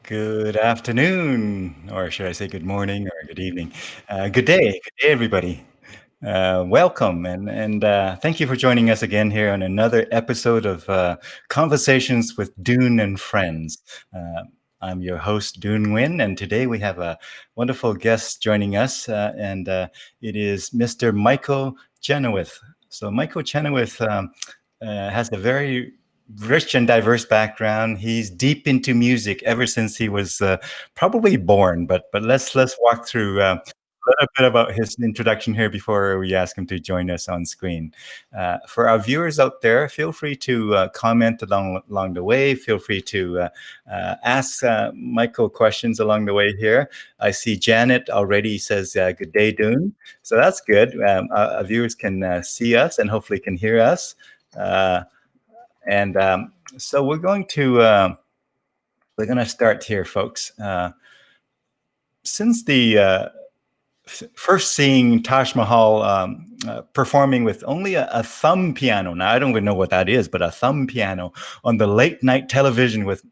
Good afternoon, or should I say good morning or good evening? Good day, everybody. Welcome, and thank you for joining us again here on another episode of Conversations with Dune and Friends. Uh, I'm your host, Dune Nguyen, and today we have a wonderful guest joining us, and it is Mr. Michael Chenoweth. So, Michael Chenoweth has a very rich and diverse background. He's deep into music ever since he was probably born. But let's walk through a little bit about his introduction here before we ask him to join us on screen. For our viewers out there, feel free to comment along the way. Feel free to ask Michael questions along the way here. I see Janet already says good day, Dune. So that's good. Our viewers can see us and hopefully can hear us. Uh, and so we're going to start here, folks. Since the first seeing Taj Mahal performing with only a thumb piano. Now, I don't even know what that is, but a thumb piano on the late night television with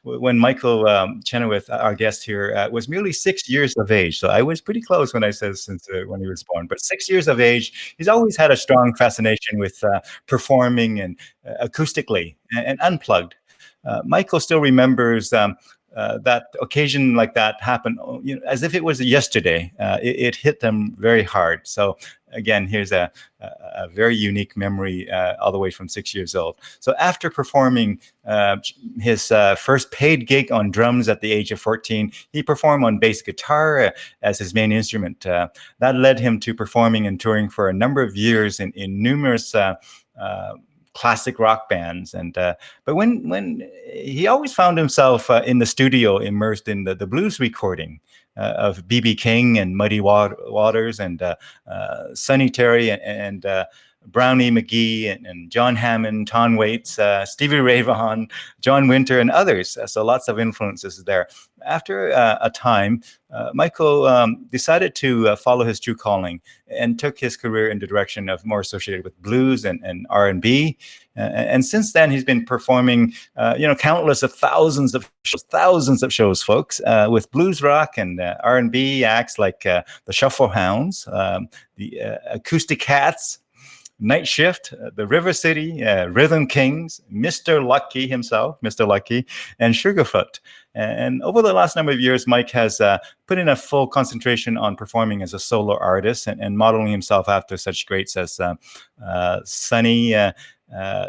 when Michael Chenoweth, our guest here, was merely 6 years of age. So I was pretty close when I said since when he was born. But 6 years of age, he's always had a strong fascination with performing and acoustically and unplugged. Michael still remembers that occasion like that happened, as if it was yesterday. It hit them very hard. So again, here's a very unique memory all the way from 6 years old. So after performing his first paid gig on drums at the age of 14, he performed on bass guitar as his main instrument. That led him to performing and touring for a number of years in numerous classic rock bands, but when he always found himself in the studio immersed in the blues recording of B.B. King and Muddy Waters and Sonny Terry and Brownie, McGhee and John Hammond, Tom Waits, Stevie Ray Vaughan, John Winter, and others. So lots of influences there. After a time, Michael decided to follow his true calling and took his career in the direction of more associated with blues and R&B. And since then, he's been performing, countless of thousands of shows, folks, with blues rock and R&B acts like the Shufflehounds, the Acousticats, Nightshift, the River City, Rhythm Kings, Mr. Lucky himself, Mr. Lucky, and Sugarfoot. And over the last number of years, Mike has put in a full concentration on performing as a solo artist and modeling himself after such greats as Sonny,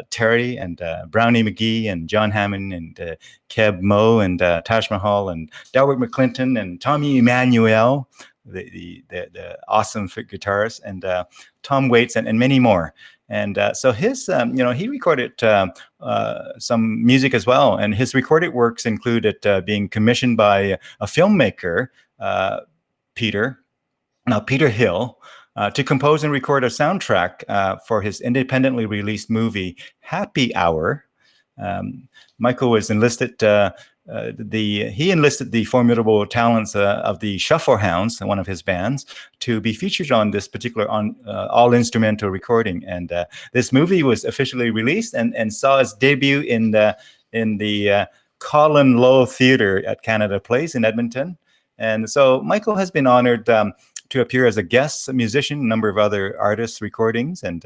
Terry, and Brownie, McGhee, and John Hammond, and Keb Mo, and Taj Mahal, and Delbert McClinton, and Tommy Emmanuel, the awesome guitarist, and Tom Waits, and many more. And so his, he recorded some music as well. And his recorded works included being commissioned by a filmmaker, Peter Hill, to compose and record a soundtrack for his independently released movie, Happy Hour. Michael was enlisted. He enlisted the formidable talents of the Shufflehounds, one of his bands, to be featured on this particular all instrumental recording. And this movie was officially released and saw its debut in the Colin Lowe Theatre at Canada Place in Edmonton. And so Michael has been honored to appear as a guest musician, a number of other artists' recordings, and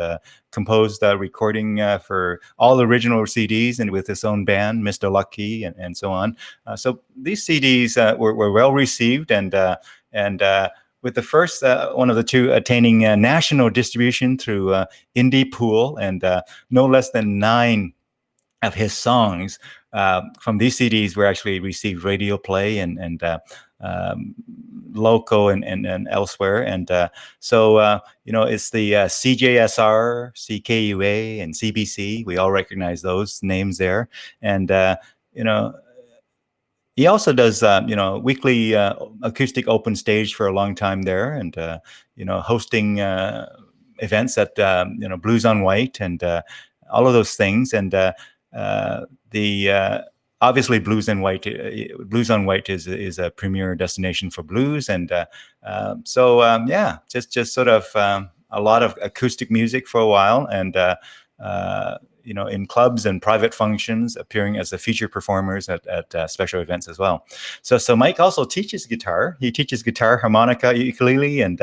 composed a recording for all original CDs and with his own band, Mr. Lucky, and so on. So these CDs were well received, and with the first one of the two attaining national distribution through Indie Pool, and no less than 9 of his songs from these CDs were actually received radio play and local and elsewhere. And so it's the CJSR, CKUA, and CBC. We all recognize those names there. And he also does weekly acoustic open stage for a long time there, and hosting events at Blues on White and all of those things. And obviously Blues on White is a premier destination for blues, and just sort of a lot of acoustic music for a while, and in clubs and private functions, appearing as the featured performers at special events as well. So Mike also teaches guitar. He teaches guitar, harmonica, ukulele, and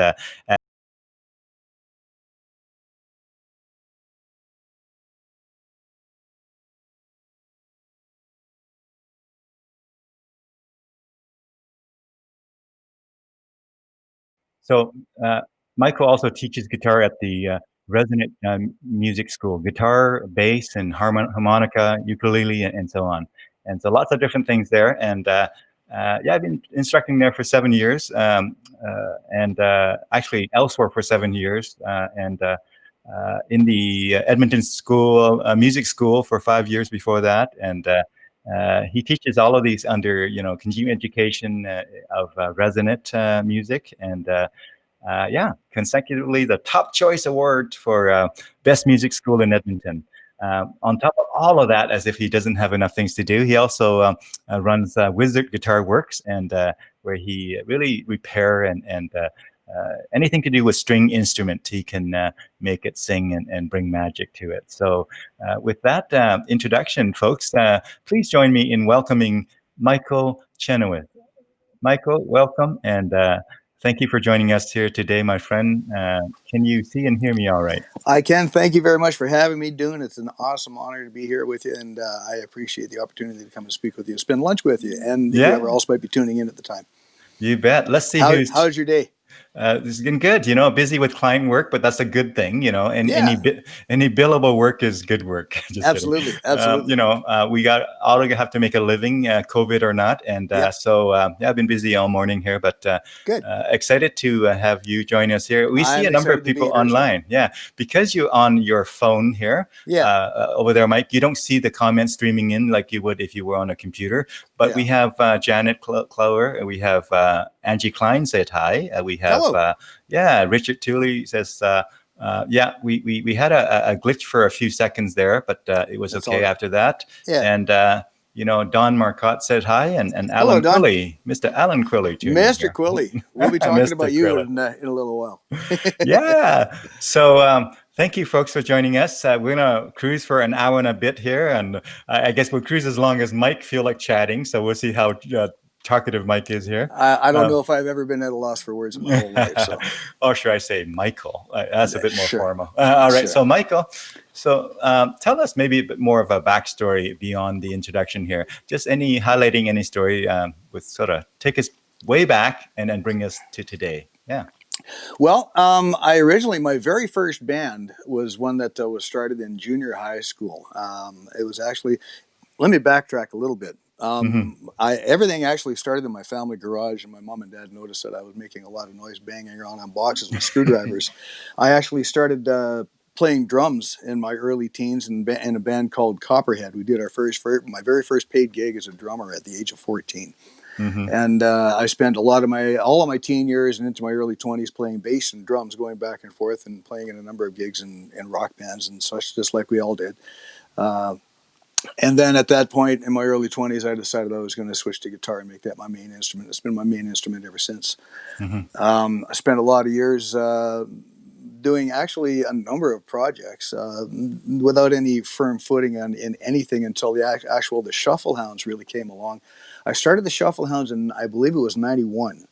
so Michael also teaches guitar at the Resonant Music School, guitar, bass, and harmonica, ukulele, and so on. And so lots of different things there. And yeah, I've been instructing there for 7 years, and actually elsewhere for 7 years, and in the Edmonton School, music school for 5 years before that. And he teaches all of these under, continuing education of resonant music. And yeah, consecutively the top choice award for best music school in Edmonton. On top of all of that, as if he doesn't have enough things to do, he also runs Wizard Guitar Works, and where he really repair and anything to do with string instrument, he can make it sing and bring magic to it. So with that introduction, folks, please join me in welcoming Michael Chenoweth. Michael, welcome, and thank you for joining us here today, my friend. Can you see and hear me all right? I can. Thank you very much for having me, Dune. It's an awesome honor to be here with you, and I appreciate the opportunity to come and speak with you, spend lunch with you, and whoever else might be tuning in at the time. You bet. Let's see how's your day. It's been good, busy with client work, but that's a good thing, and Yeah. any billable work is good work. Just absolutely, kidding. absolutely. We all have to make a living, COVID or not, and so yeah, I've been busy all morning here, but good. Excited to have you join us here. We see a number of people online, yeah, because you're on your phone here, over there, Mike. You don't see the comments streaming in like you would if you were on a computer, but we have Janet Clower, we have Angie Klein said hi, we have Richard Tooley says yeah, we had a glitch for a few seconds there, but it was That's okay after that. And Don Marcotte said hi, and Alan Quilly, Mr. Alan Quilly, Mr. Quilly. We'll be talking about you in a little while. Yeah. So thank you, folks, for joining us. We're gonna cruise for an hour and a bit here, and I guess we'll cruise as long as Mike feel like chatting. So we'll see how talkative Mike is here. I don't know if I've ever been at a loss for words in my whole life. So, or should I say Michael? That's a bit more formal. All right. So Michael, tell us maybe a bit more of a backstory beyond the introduction here. Just highlighting any story with sort of take us way back and then bring us to today. Yeah. Well, I originally, my very first band was one that was started in junior high school. It was actually, let me backtrack a little bit. Everything actually started in my family garage, and my mom and dad noticed that I was making a lot of noise banging around on boxes with screwdrivers. I actually started playing drums in my early teens in a band called Copperhead. We did my very first paid gig as a drummer at the age of 14. And I spent all of my teen years and into my early 20s playing bass and drums, going back and forth and playing in a number of gigs in rock bands and such, just like we all did. And then at that point in my early 20s, I decided I was going to switch to guitar and make that my main instrument. It's been my main instrument ever since. I spent a lot of years doing actually a number of projects without any firm footing in anything until the Shufflehounds really came along. I started the Shufflehounds in, I believe it was 91.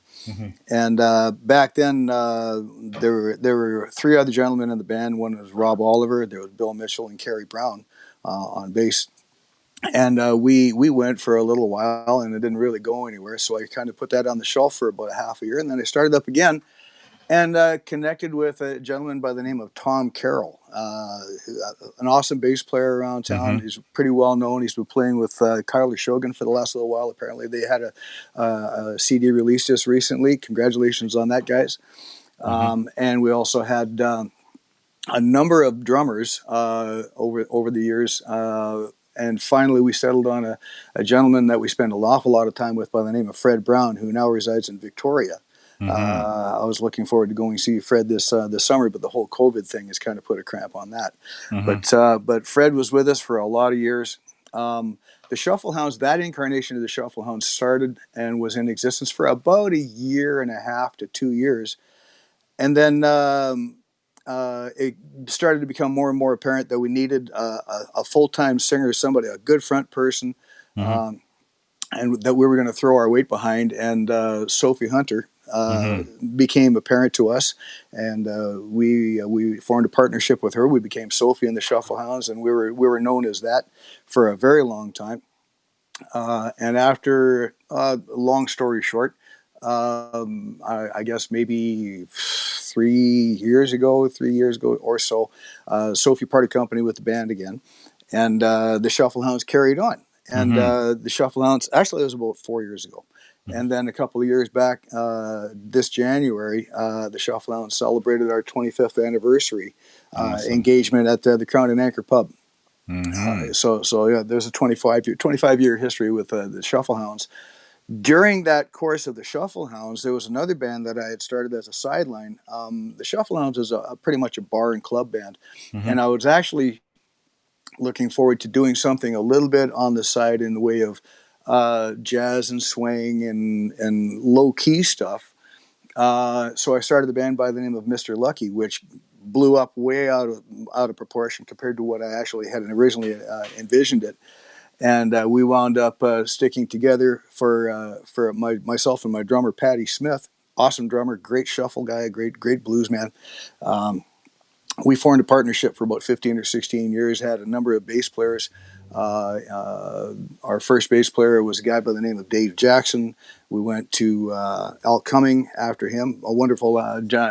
And back then, there were three other gentlemen in the band. One was Rob Oliver, there was Bill Mitchell, and Kerry Brown on bass. And we went for a little while, and it didn't really go anywhere. So I kind of put that on the shelf for about a half a year, and then I started up again and connected with a gentleman by the name of Tom Carroll, an awesome bass player around town. He's pretty well known. He's been playing with Kyler Shogan for the last little while. Apparently, they had a CD release just recently. Congratulations on that, guys. And we also had a number of drummers over the years. And finally, we settled on a gentleman that we spend an awful lot of time with by the name of Fred Brown, who now resides in Victoria. I was looking forward to going to see Fred this summer, but the whole COVID thing has kind of put a cramp on that. But Fred was with us for a lot of years. The Shufflehounds, that incarnation of the Shufflehounds started and was in existence for about a year and a half to 2 years. And then it started to become more and more apparent that we needed a full-time singer, somebody, a good front person, Mm-hmm. and that we were going to throw our weight behind. And Sophie Hunter Mm-hmm. became apparent to us, and we formed a partnership with her. We became Sophie and the Shufflehounds, and we were known as that for a very long time. And after, long story short, I guess maybe 3 years ago or so, Sophie parted company with the band again, and the Shufflehounds carried on. And Mm-hmm. the Shufflehounds, actually, it was about 4 years ago. And then a couple of years back, this January, the Shufflehounds celebrated our 25th anniversary Awesome. engagement at the Crown and Anchor Pub. Mm-hmm. So yeah, there's a 25 year history with the Shufflehounds. During that course of the Shufflehounds, there was another band that I had started as a sideline. The Shufflehounds is pretty much a bar and club band, Mm-hmm. and I was actually looking forward to doing something a little bit on the side in the way of jazz and swing and low key stuff. So I started the band by the name of Mr. Lucky, which blew up way out of proportion compared to what I actually had originally envisioned it. And we wound up sticking together for myself and my drummer Patty Smith, awesome drummer, great shuffle guy, great blues man. Um, we formed a partnership for about 15 or 16 years, had a number of bass players. Our first bass player was a guy by the name of Dave Jackson. We went to Al Cumming after him, a wonderful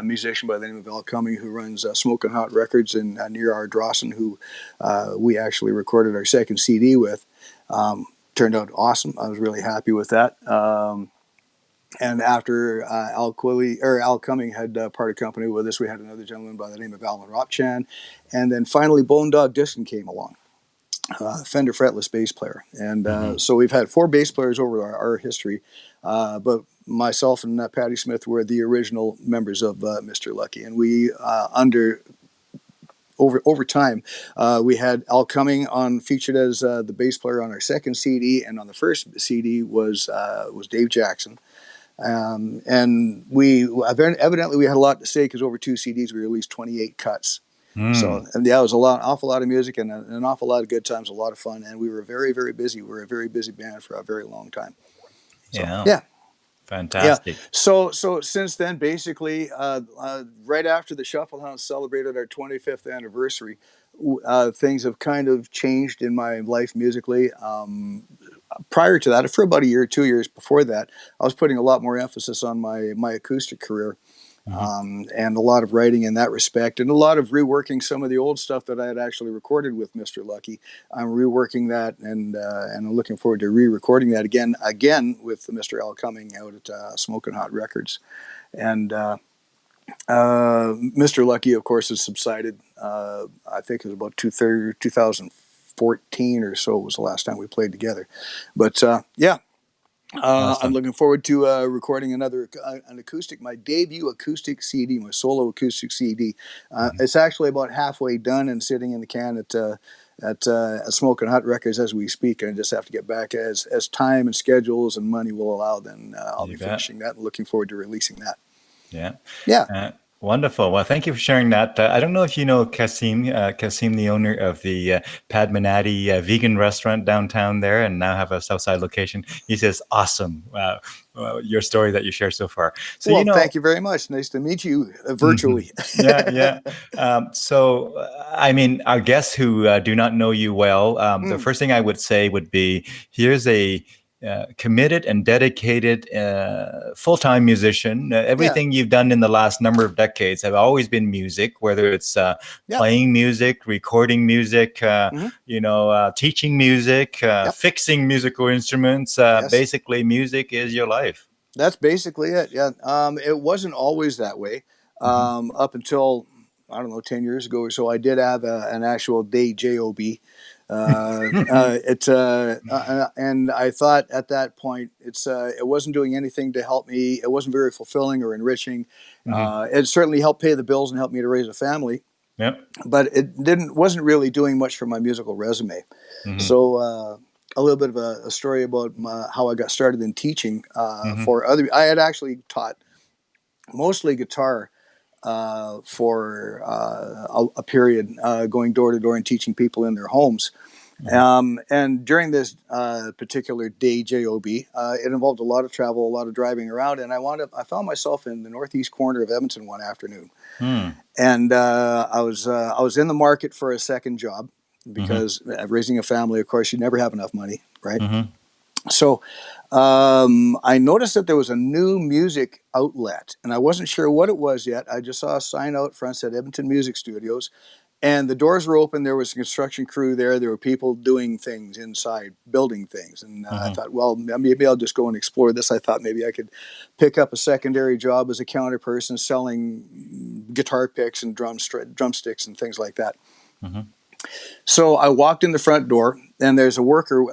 musician by the name of Al Cumming who runs Smoking Hot Records in near Ardrossan, who we actually recorded our second CD with. Turned out awesome. I was really happy with that. And after Al Cumming had parted company with us, we had another gentleman by the name of Alan Ropchan. And then finally, Bone Dog Diskin came along, Fender fretless bass player. And Mm-hmm. so we've had four bass players over our history. But myself and Patty Smith were the original members of Mr. Lucky. And we, over time, we had Al Cumming on featured as the bass player on our second CD, and on the first CD was Dave Jackson. And we evidently we had a lot to say because over two CDs we released 28 cuts. So, Mm. and yeah, it was awful lot of music and an awful lot of good times, a lot of fun, and we were very, very busy. We were a very busy band for a very long time. So Yeah. yeah, yeah. Fantastic. So since then, basically, right after the Shufflehouse celebrated our 25th anniversary, things have kind of changed in my life musically. Prior to that, for about a year, 2 years before that, I was putting a lot more emphasis on my acoustic career, Mm-hmm. and a lot of writing in that respect, and a lot of reworking some of the old stuff that I had actually recorded with Mr. Lucky. I'm reworking that, and I'm looking forward to re-recording that again with Mr. Al Cumming out at Smoking Hot Records, and Mr. Lucky, of course, has subsided. I think it was about 2014 or so was the last time we played together. But yeah, I'm Awesome. looking forward to recording an acoustic, my debut acoustic CD, my solo acoustic CD. Mm-hmm. It's actually about halfway done and sitting in the can at Smoking Hot Records as we speak. And I just have to get back as time and schedules and money will allow. Then I'll You be bet. finishing that and looking forward to releasing that. Yeah. Yeah. Wonderful. Well, thank you for sharing that. I don't know if you know Kasim, the owner of the Padmanati vegan restaurant downtown there, and now have a Southside location. He says, "Awesome, your story that you shared so far." So Well, thank you very much. Nice to meet you mhm. virtually. Yeah, yeah. I mean, our guests who do not know you well, the Mm, first thing I would say would be, here's a committed and dedicated full-time musician. yeah. Everything you've done in the last number of decades have always been music, whether it's Yep. playing music, recording music, Hmm. teaching music, Yep. fixing musical instruments. Yes. Basically, music is your life. That's basically it. Yeah. It wasn't always that way. Hmm. Up until, I don't know, 10 years ago or so, I did have an actual day job. And I thought at that point it wasn't doing anything to help me. It wasn't very fulfilling or enriching. Hmm. It certainly helped pay the bills and help me to raise a family, Yep. but it wasn't really doing much for my musical resume. Hmm. So a little bit of a story about how I got started in teaching Hmm. for other. I had actually taught mostly guitar for a period, going door to door and teaching people in their homes. And during this particular day, job, it involved a lot of travel, a lot of driving around, and I found myself in the northeast corner of Edmonton one afternoon, and I was in the market for a second job because raising a family, of course, you never have enough money, right? So I noticed that there was a new music outlet, and I wasn't sure what it was yet. I just saw a sign out front that said Edmonton Music Studios, and the doors were open. There was a construction crew there. There were people doing things inside, building things. And I thought, well, maybe I'll just go and explore this. I thought maybe I could pick up a secondary job as a counter person selling guitar picks and drumsticks and things like that. So I walked in the front door, and there's a worker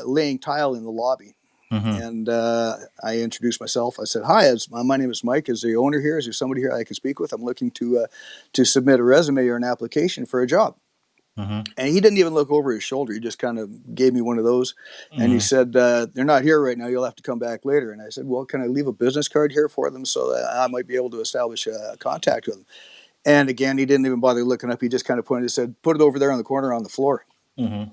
laying tile in the lobby. And I introduced myself. I said, "Hi, my name is Mike. Is the owner here? Is there somebody here I can speak with? I'm looking to submit a resume or an application for a job." And he didn't even look over his shoulder. He just kind of gave me one of those. And he said, "They're not here right now. You'll have to come back later." And I said, "Well, can I leave a business card here for them so that I might be able to establish a contact with them?" And again, he didn't even bother looking up. He just kind of pointed and said, "Put it over there on the corner on the floor."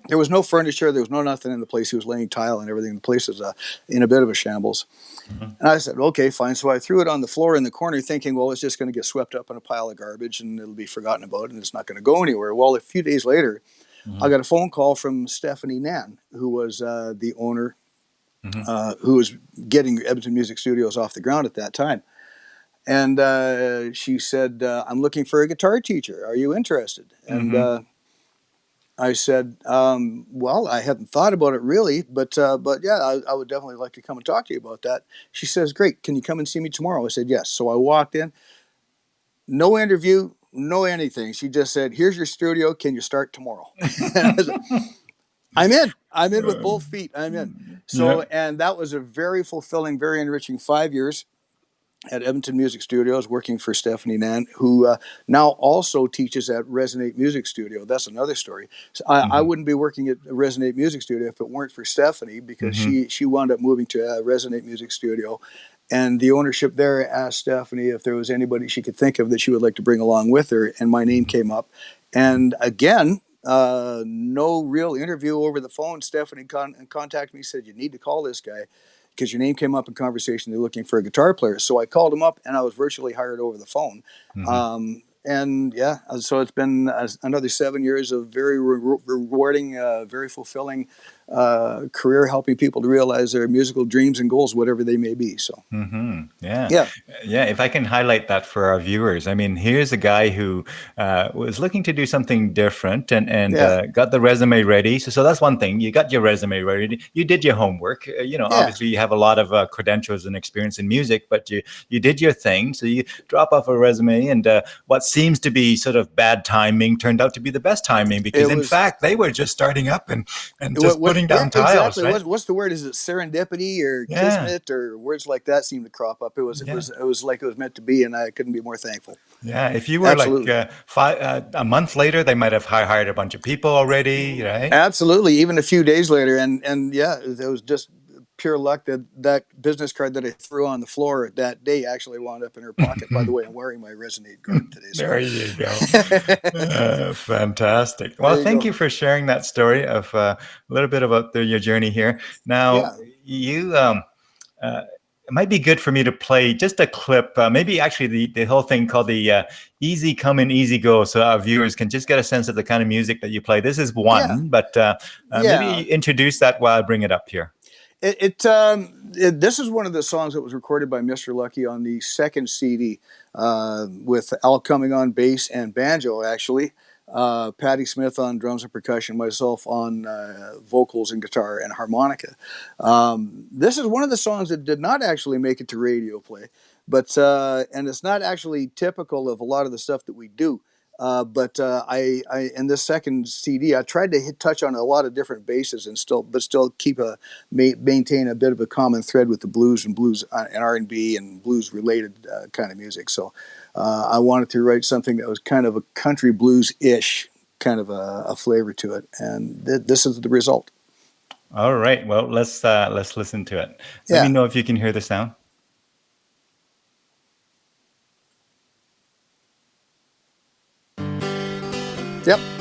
There was no furniture. There was nothing in the place. He was laying tile and everything. The place was in a bit of a shambles. And I said, "Okay, fine." So I threw it on the floor in the corner thinking, well, it's just going to get swept up in a pile of garbage and it'll be forgotten about and it's not going to go anywhere. Well, a few days later, I got a phone call from Stephanie Nan, who was the owner, who was getting Edmonton Music Studios off the ground at that time. And she said, "I'm looking for a guitar teacher. Are you interested?" And I said, "Well, I hadn't thought about it really, but yeah, I would definitely like to come and talk to you about that." She says, "Great. Can you come and see me tomorrow?" I said, "Yes." So I walked in, no interview, no anything. She just said, "Here's your studio. Can you start tomorrow?" And I said, I'm in. I'm in with both feet. I'm in. So, and that was a very fulfilling, very enriching 5 years at Edmonton Music Studios, working for Stephanie Nan, who now also teaches at Resonate Music Studio. That's another story. So I wouldn't be working at Resonate Music Studio if it weren't for Stephanie, because she wound up moving to Resonate Music Studio. And the ownership there asked Stephanie if there was anybody she could think of that she would like to bring along with her. And my name came up. And again, no real interview over the phone. Stephanie contacted me, said, "You need to call this guy because your name came up in conversation. They're looking for a guitar player." So I called him up, and I was virtually hired over the phone. And yeah, so it's been another 7 years of very rewarding, very fulfilling career, helping people to realize their musical dreams and goals, whatever they may be. So Yeah. If I can highlight that for our viewers, I mean, here's a guy who was looking to do something different and got the resume ready. So that's one thing. You got your resume ready. You did your homework. Obviously you have a lot of credentials and experience in music, but you did your thing. So you drop off a resume, and what seems to be sort of bad timing turned out to be the best timing, because in fact they were just starting up and just putting down tiles. Exactly. Right? What's the word? Is it serendipity or kismet or words like that seem to crop up? It was like it was meant to be, and I couldn't be more thankful. Yeah, if you were Absolutely. like a month later, they might have hired a bunch of people already, right? Absolutely. Even a few days later, and yeah, it was just pure luck that business card that I threw on the floor that day actually wound up in her pocket. By the way, I'm wearing my Resonate garb today. So. There you go. Fantastic. Well, thank you for sharing that story of a little bit about your journey here. Now, you it might be good for me to play just a clip, maybe actually the whole thing called the Easy Come and Easy Go, so our viewers can just get a sense of the kind of music that you play. This is one, but maybe introduce that while I bring it up here. This is one of the songs that was recorded by Mr. Lucky on the second CD, with Al coming on bass and banjo, actually. Patti Smith on drums and percussion, myself on vocals and guitar and harmonica. This is one of the songs that did not actually make it to radio play, but and it's not actually typical of a lot of the stuff that we do. But I in this second CD, I tried to touch on a lot of different bases and still keep maintain a bit of a common thread with the blues and R&B and blues related kind of music. So I wanted to write something that was kind of a country blues-ish kind of a flavor to it, and this is the result. All right. Well, let's listen to it. Let me know if you can hear the sound. Yep.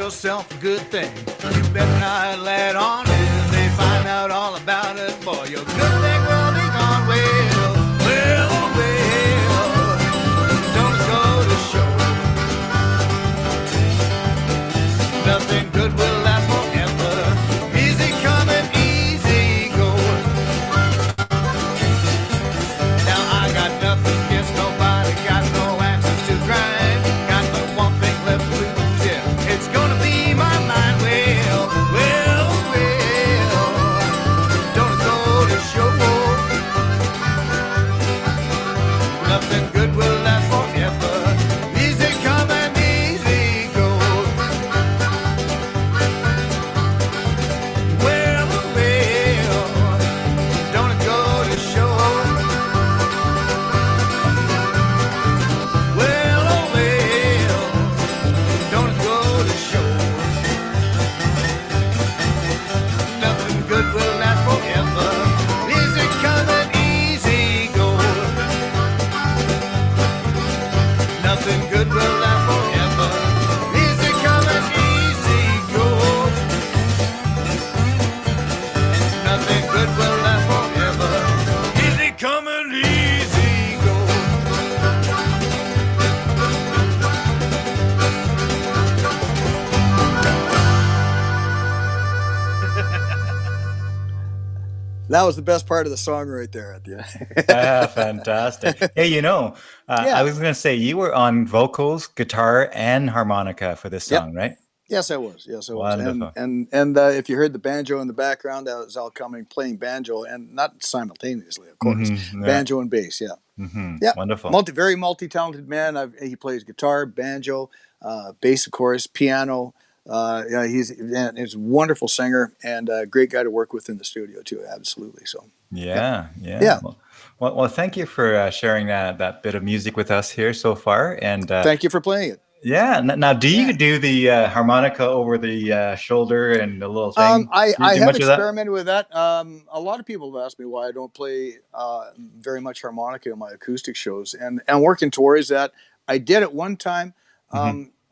yourself a good thing. You better not let on. If they find out all about it, boy, your good thing will be gone. Well, well, well, don't it go to show nothing good will last forever. Easy coming, easy going. Now I got nothing against nobody, got no answers to grind. Got but one thing left to lose, yeah, it's gonna be my mind. Well, well, well, don't it go to show That was the best part of the song right there at the end. Fantastic. Hey, I Yeah. was going to say you were on vocals, guitar, and harmonica for this Yep. song, right? Yes, I was. Yes, I was. And Wonderful. if you heard the banjo in the background, that was Al Cumming playing banjo, and not simultaneously, of course. Yeah. Banjo and bass. Yeah. Yeah. Wonderful. Very multi-talented man. He plays guitar, banjo, bass, of course, piano. Yeah, he's a wonderful singer and a great guy to work with in the studio too. Absolutely. So. Yeah. Yeah. Well, thank you for sharing that bit of music with us here so far. And thank you for playing it. yeah. Now, do you do the harmonica over the shoulder and the little thing? I have experimented with that. A lot of people have asked me why I don't play very much harmonica in my acoustic shows, and I'm working towards that. I did it one time.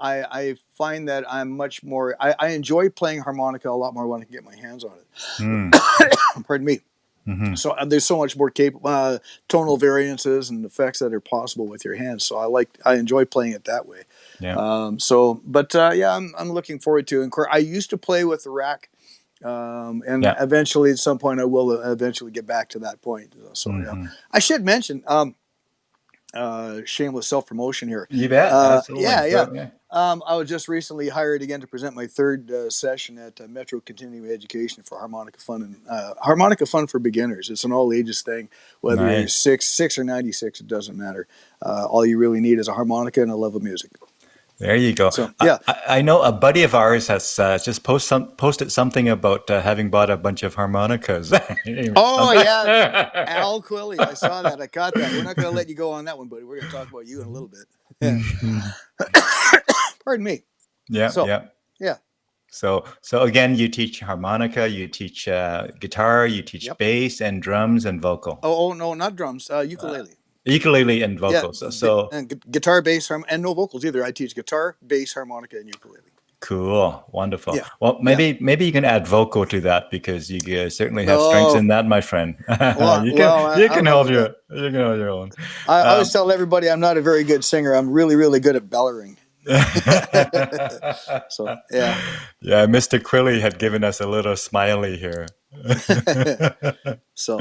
I find that I'm much more. I enjoy playing harmonica a lot more when I can get my hands on it. Pardon me. So there's so much more capable tonal variances and effects that are possible with your hands. So I enjoy playing it that way. Yeah. I'm looking forward to. And I used to play with the rack, and eventually at some point I will eventually get back to that point. So I should mention. Shameless self-promotion here. You bet. Absolutely. Yeah. I was just recently hired again to present my third session at Metro Continuing Education for Harmonica Fun and Harmonica Fun for Beginners. It's an all ages thing, whether you're 6 or 96, it doesn't matter. All you really need is a harmonica and a love of music. There you go. So, yeah. I know a buddy of ours has just posted something about having bought a bunch of harmonicas. Oh, yeah. Al Quilly. I saw that. I caught that. We're not going to let you go on that one, buddy. We're going to talk about you in a little bit. Pardon me. Yeah. So again, you teach harmonica, you teach guitar, you teach bass and drums and vocal. Oh no, not drums. Ukulele. Ukulele and vocals. And guitar, bass, and no vocals either. I teach guitar, bass, harmonica, and ukulele. Cool, wonderful. Yeah. Well, maybe you can add vocal to that because you certainly have strengths in that, my friend. You can hold your own. I always tell everybody I'm not a very good singer. I'm really, really good at bellowing. So yeah. Mr. Quilly had given us a little smiley here. So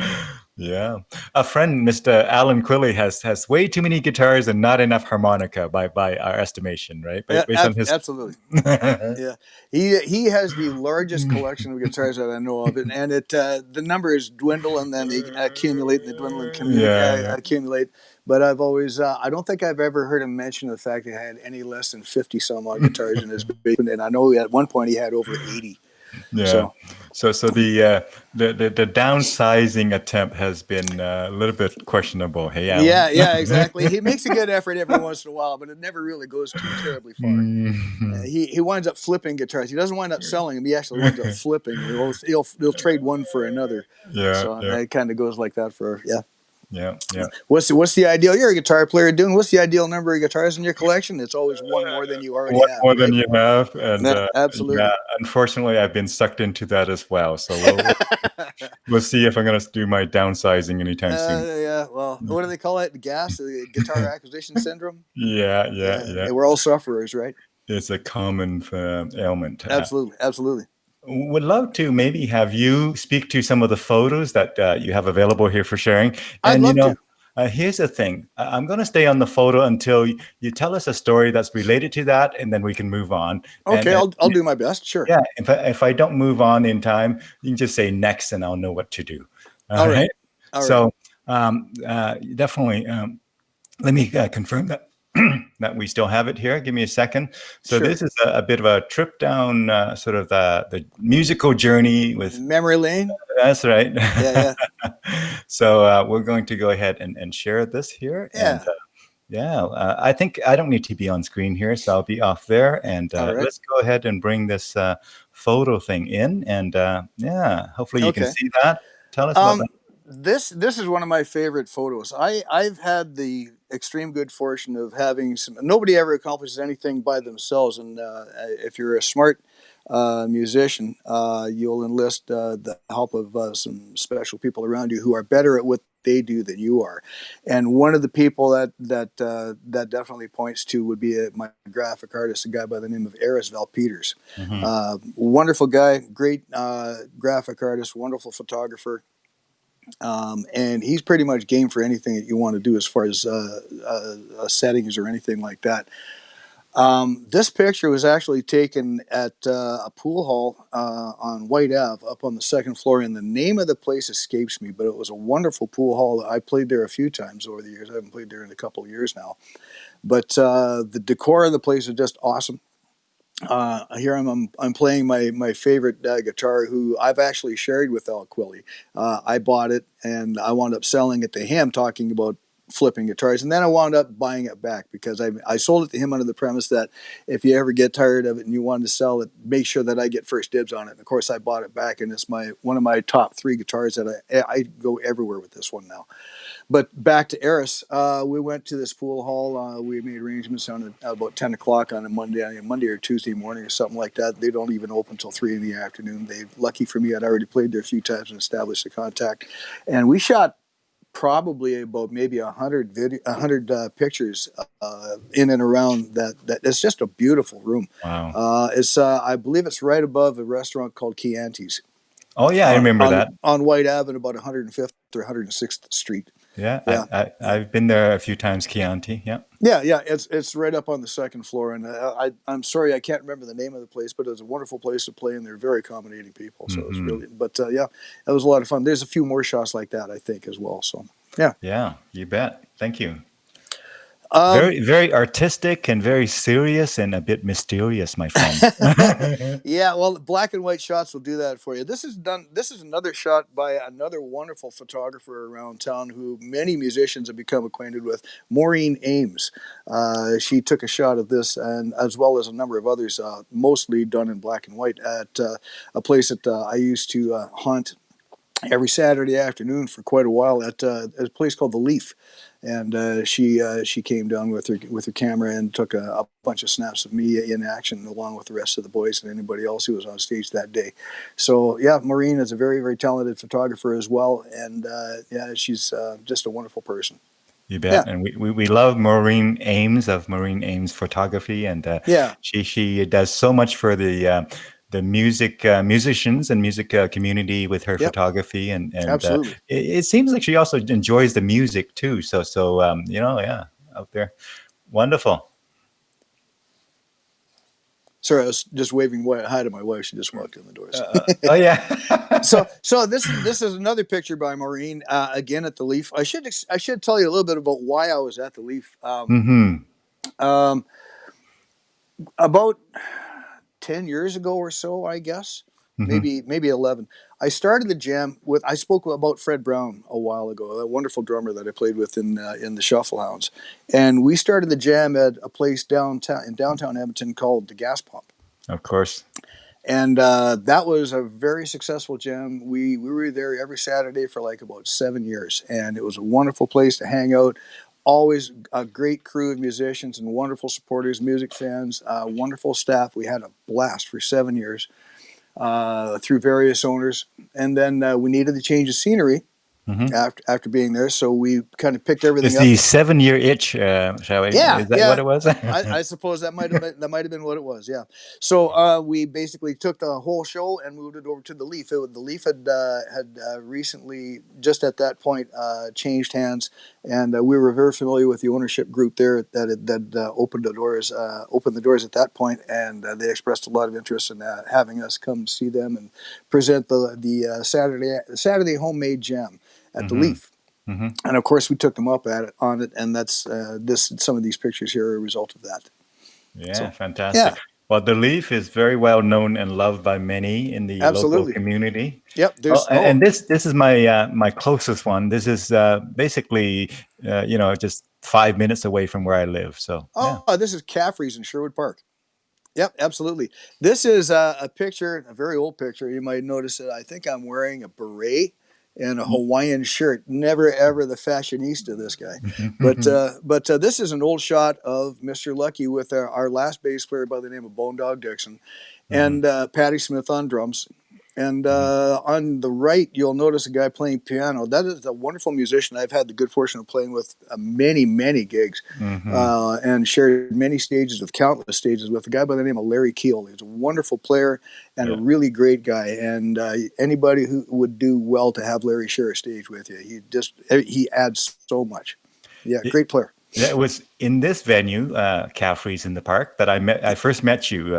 yeah, a friend, Mr. Alan Quilly, has way too many guitars and not enough harmonica by our estimation, right? Absolutely. Yeah, he has the largest collection of guitars that I know of, and the numbers dwindle and then they accumulate, and they dwindle and accumulate. But I've always, I don't think I've ever heard him mention the fact that he had any less than 50 some odd guitars in his basement, and I know at one point he had over 80. Yeah. So the downsizing attempt has been a little bit questionable. Hey, Alan? Yeah, exactly. He makes a good effort every once in a while, but it never really goes too terribly far. He winds up flipping guitars. He doesn't wind up selling them. He actually winds up flipping. He'll trade one for another. It kind of goes like that for Yeah. What's the ideal? You're a guitar player, Dune. What's the ideal number of guitars in your collection? It's always one more than you already have. More than you have, and absolutely. Unfortunately, I've been sucked into that as well. So we'll see if I'm going to do my downsizing anytime soon. Well, what do they call it? The guitar acquisition syndrome. Yeah. We're all sufferers, right? It's a common ailment. Absolutely. Would love to maybe have you speak to some of the photos that you have available here for sharing. And I'd love to. Here's the thing. I'm going to stay on the photo until you tell us a story that's related to that, and then we can move on. Okay, I'll do my best. Sure. Yeah. If I don't move on in time, you can just say next, and I'll know what to do. All right. So definitely, let me confirm that. That we still have it here. Give me a second. So This is a bit of a trip down sort of the musical journey with memory lane. That's right. Yeah. So we're going to go ahead and share this here. Yeah. And, I think I don't need to be on screen here, so I'll be off there. And let's go ahead and bring this photo thing in. And hopefully you can see that. Tell us about that. This is one of my favorite photos. I've had the extreme good fortune of having nobody ever accomplishes anything by themselves, and if you're a smart musician, you'll enlist the help of some special people around you who are better at what they do than you are. And one of the people that definitely points to would be my graphic artist, a guy by the name of Arisval Peters. Wonderful guy, great graphic artist, wonderful photographer. And he's pretty much game for anything that you want to do as far as settings or anything like that. This picture was actually taken at a pool hall on White Ave up on the second floor, and the name of the place escapes me, but it was a wonderful pool hall. I played there a few times over the years. I haven't played there in a couple of years now. But the decor of the place is just awesome. Here I'm playing my favorite guitar, who I've actually shared with Al Quilly. I bought it and I wound up selling it to him, talking about flipping guitars, and then I wound up buying it back because I sold it to him under the premise that if you ever get tired of it and you wanted to sell it, make sure that I get first dibs on it. And of course, I bought it back, and it's one of my top 3 guitars that I go everywhere with this one now. But back to Eris, we went to this pool hall. We made arrangements on about 10 o'clock on a Monday or Tuesday morning or something like that. They don't even open until 3 in the afternoon. Lucky for me, I'd already played there a few times and established a contact. And we shot probably about maybe 100 pictures in and around that. It's just a beautiful room. Wow. I believe it's right above a restaurant called Chianti's. Oh yeah, I remember that. On White Avenue, about 105th or 106th Street. Yeah, I've been there a few times, Chianti. Yeah. Yeah. It's right up on the second floor, and I'm sorry I can't remember the name of the place, but it was a wonderful place to play, and they're very accommodating people. So it was really, but yeah, that was a lot of fun. There's a few more shots like that, I think, as well. So yeah. Yeah, you bet. Thank you. Very, very artistic and very serious and a bit mysterious, my friend. Yeah, well, black and white shots will do that for you. This is another shot by another wonderful photographer around town who many musicians have become acquainted with, Maureen Ames. She took a shot of this, and as well as a number of others, mostly done in black and white, at a place that I used to haunt every Saturday afternoon for quite a while at a place called The Leaf. And she came down with her camera and took a bunch of snaps of me in action, along with the rest of the boys and anybody else who was on stage that day. So yeah, Maureen is a very, very talented photographer as well, and yeah, she's just a wonderful person. You bet. Yeah. And we love Maureen Ames of Maureen Ames Photography, and she does so much for the musicians and music community with her photography, and absolutely. It seems like she also enjoys the music too. So out there, wonderful. Sorry, I was just waving hi to my wife. She just walked in the doors. Oh yeah. so this is another picture by Maureen again at the Leaf. I should tell you a little bit about why I was at the Leaf. About 10 years ago or so, I guess, maybe 11. I started the jam with, I spoke about Fred Brown a while ago, a wonderful drummer that I played with in the Shufflehounds. And we started the jam at a place in downtown Edmonton called the Gas Pump. Of course. And that was a very successful jam. We were there every Saturday for like about 7 years. And it was a wonderful place to hang out. Always a great crew of musicians and wonderful supporters, music fans, wonderful staff. We had a blast for 7 years through various owners. And then we needed to change the scenery after being there. So we kind of picked everything up. It's the 7-year itch, shall we? Yeah. Is that what it was? I suppose that might have been what it was, yeah. So we basically took the whole show and moved it over to the Leaf. The Leaf had recently, just at that point, changed hands, and we were very familiar with the ownership group there that opened the doors at that point, and they expressed a lot of interest in having us come see them and present the Saturday homemade jam at the Leaf. And of course, we took them up on it, and that's some of these pictures here are a result of that. Yeah, so, fantastic. Yeah. Well, the Leaf is very well known and loved by many in the local community. Yep. And this is my closest one. This is basically just 5 minutes away from where I live. So this is Caffrey's in Sherwood Park. Yep, absolutely. This is a picture, a very old picture. You might notice that I think I'm wearing a beret and a Hawaiian shirt. Never ever the fashionista, this guy. But this is an old shot of Mr. Lucky with our last bass player by the name of Bone Dog Dixon, and Patty Smith on drums. And Mhm. on the right, you'll notice a guy playing piano. That is a wonderful musician. I've had the good fortune of playing with many, many gigs, Mhm. and shared many stages with countless stages with a guy by the name of Larry Keel. He's a wonderful player and a Yeah. really great guy. And anybody who would do well to have Larry share a stage with you. He adds so much. Yeah, It, great player. yeah, it was in this venue, Caffrey's in the Park, that I first met you,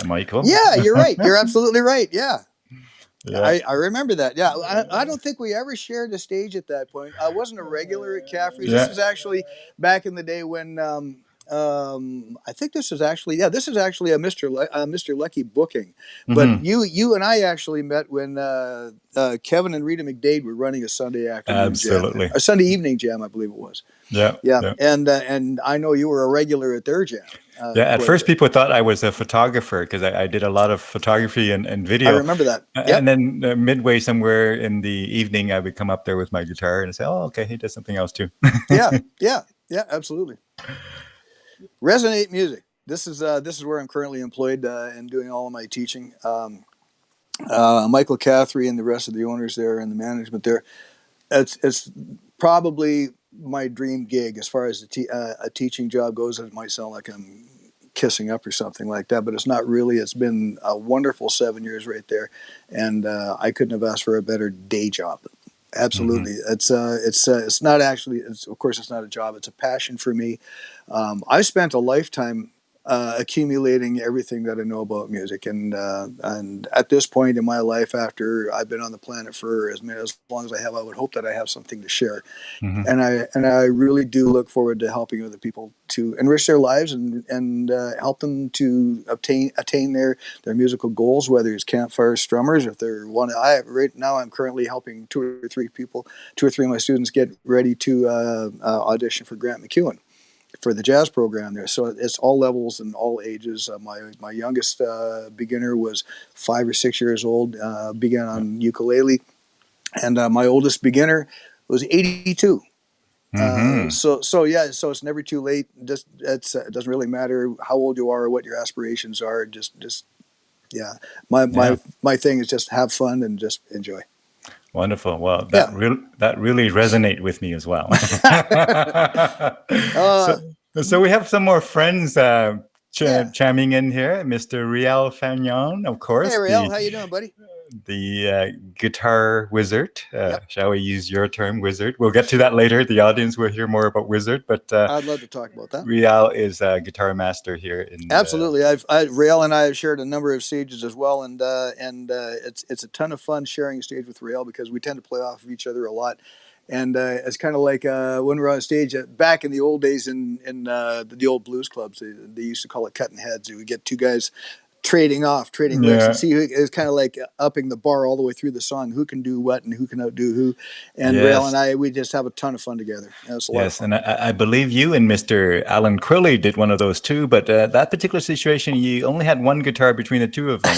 Michael. Yeah, you're right. You're absolutely right. Yeah. Yeah. I remember that. Yeah, I don't think we ever shared a stage at that point. I wasn't a regular at Caffrey's. This Yeah. is actually back in the day when I think this is actually a Mr. Lucky booking. But Hmm. you and I actually met when Kevin and Rita McDade were running a Sunday afternoon jam, Absolutely. a Sunday evening jam, I believe it was. Yeah. Yeah, Yeah. and I know you were a regular at their jam Yeah. At quite a first, bit. people thought I was a photographer because I did a lot of photography and I video. remember that. And Yep. then midway somewhere in the evening, I would come up there with my guitar and say, "Oh, okay, he does something else too." Yeah. Yeah. Yeah. Absolutely. Resonate Music. This is where I'm currently employed and doing all of my teaching. Michael Catherine and the rest of the owners there and the management there. It's probably my dream gig as far as a teaching job goes. It might sound like I'm kissing up or something like that, but it's not really. It's been a wonderful 7 years right there, and I couldn't have asked for a better day job. Hmm. Absolutely, it's not actually. Of course, it's not a job. It's a passion for me. I spent a lifetime accumulating everything that I know about music, and at this point in my life, after I've been on the planet for as long as I have, I would hope that I have something to share, Hmm. and I really do look forward to helping other people to enrich their lives and help them to attain their musical goals, whether it's campfire strummers, if they're one. I right now I'm currently helping two or three of my students get ready to audition for Grant McEwen for the jazz program there. So it's all levels and all ages. My youngest beginner was 5 or 6 years old, began on ukulele, and my oldest beginner was 82. Hmm. So it's never too late. Just it doesn't really matter how old you are or what your aspirations are. Just yeah. My Yeah. my my thing is just have fun and just enjoy. Wonderful. Well, Yeah. that really resonate with me as well. uh, So we have some more friends yeah. chiming in here. Mr. Riel Fagnon, of Hey, course, Rael, how you doing, buddy? the guitar wizard. Yep. Shall we use your term, wizard? We'll get to that later. The audience will hear more about wizard, but I'd love to talk about that. Riel is a guitar master here in the. Absolutely. Rael and I have shared a number of stages as well, and it's a ton of fun sharing a stage with Rael because we tend to play off of each other a lot, and it's kind of like when we're on stage back in the old days in the old blues clubs. They used to call it cutting heads. We get two guys trading licks and Yeah. see who is kind of like upping the bar all the way through the song. Who can do what and who can outdo who. And Rael Yes. and I, we just have a ton of fun together. And it's a lot of Yes, fun. and I believe you and Mr. Alan Crilly did one of those too. But that particular situation, you only had one guitar between the two of them.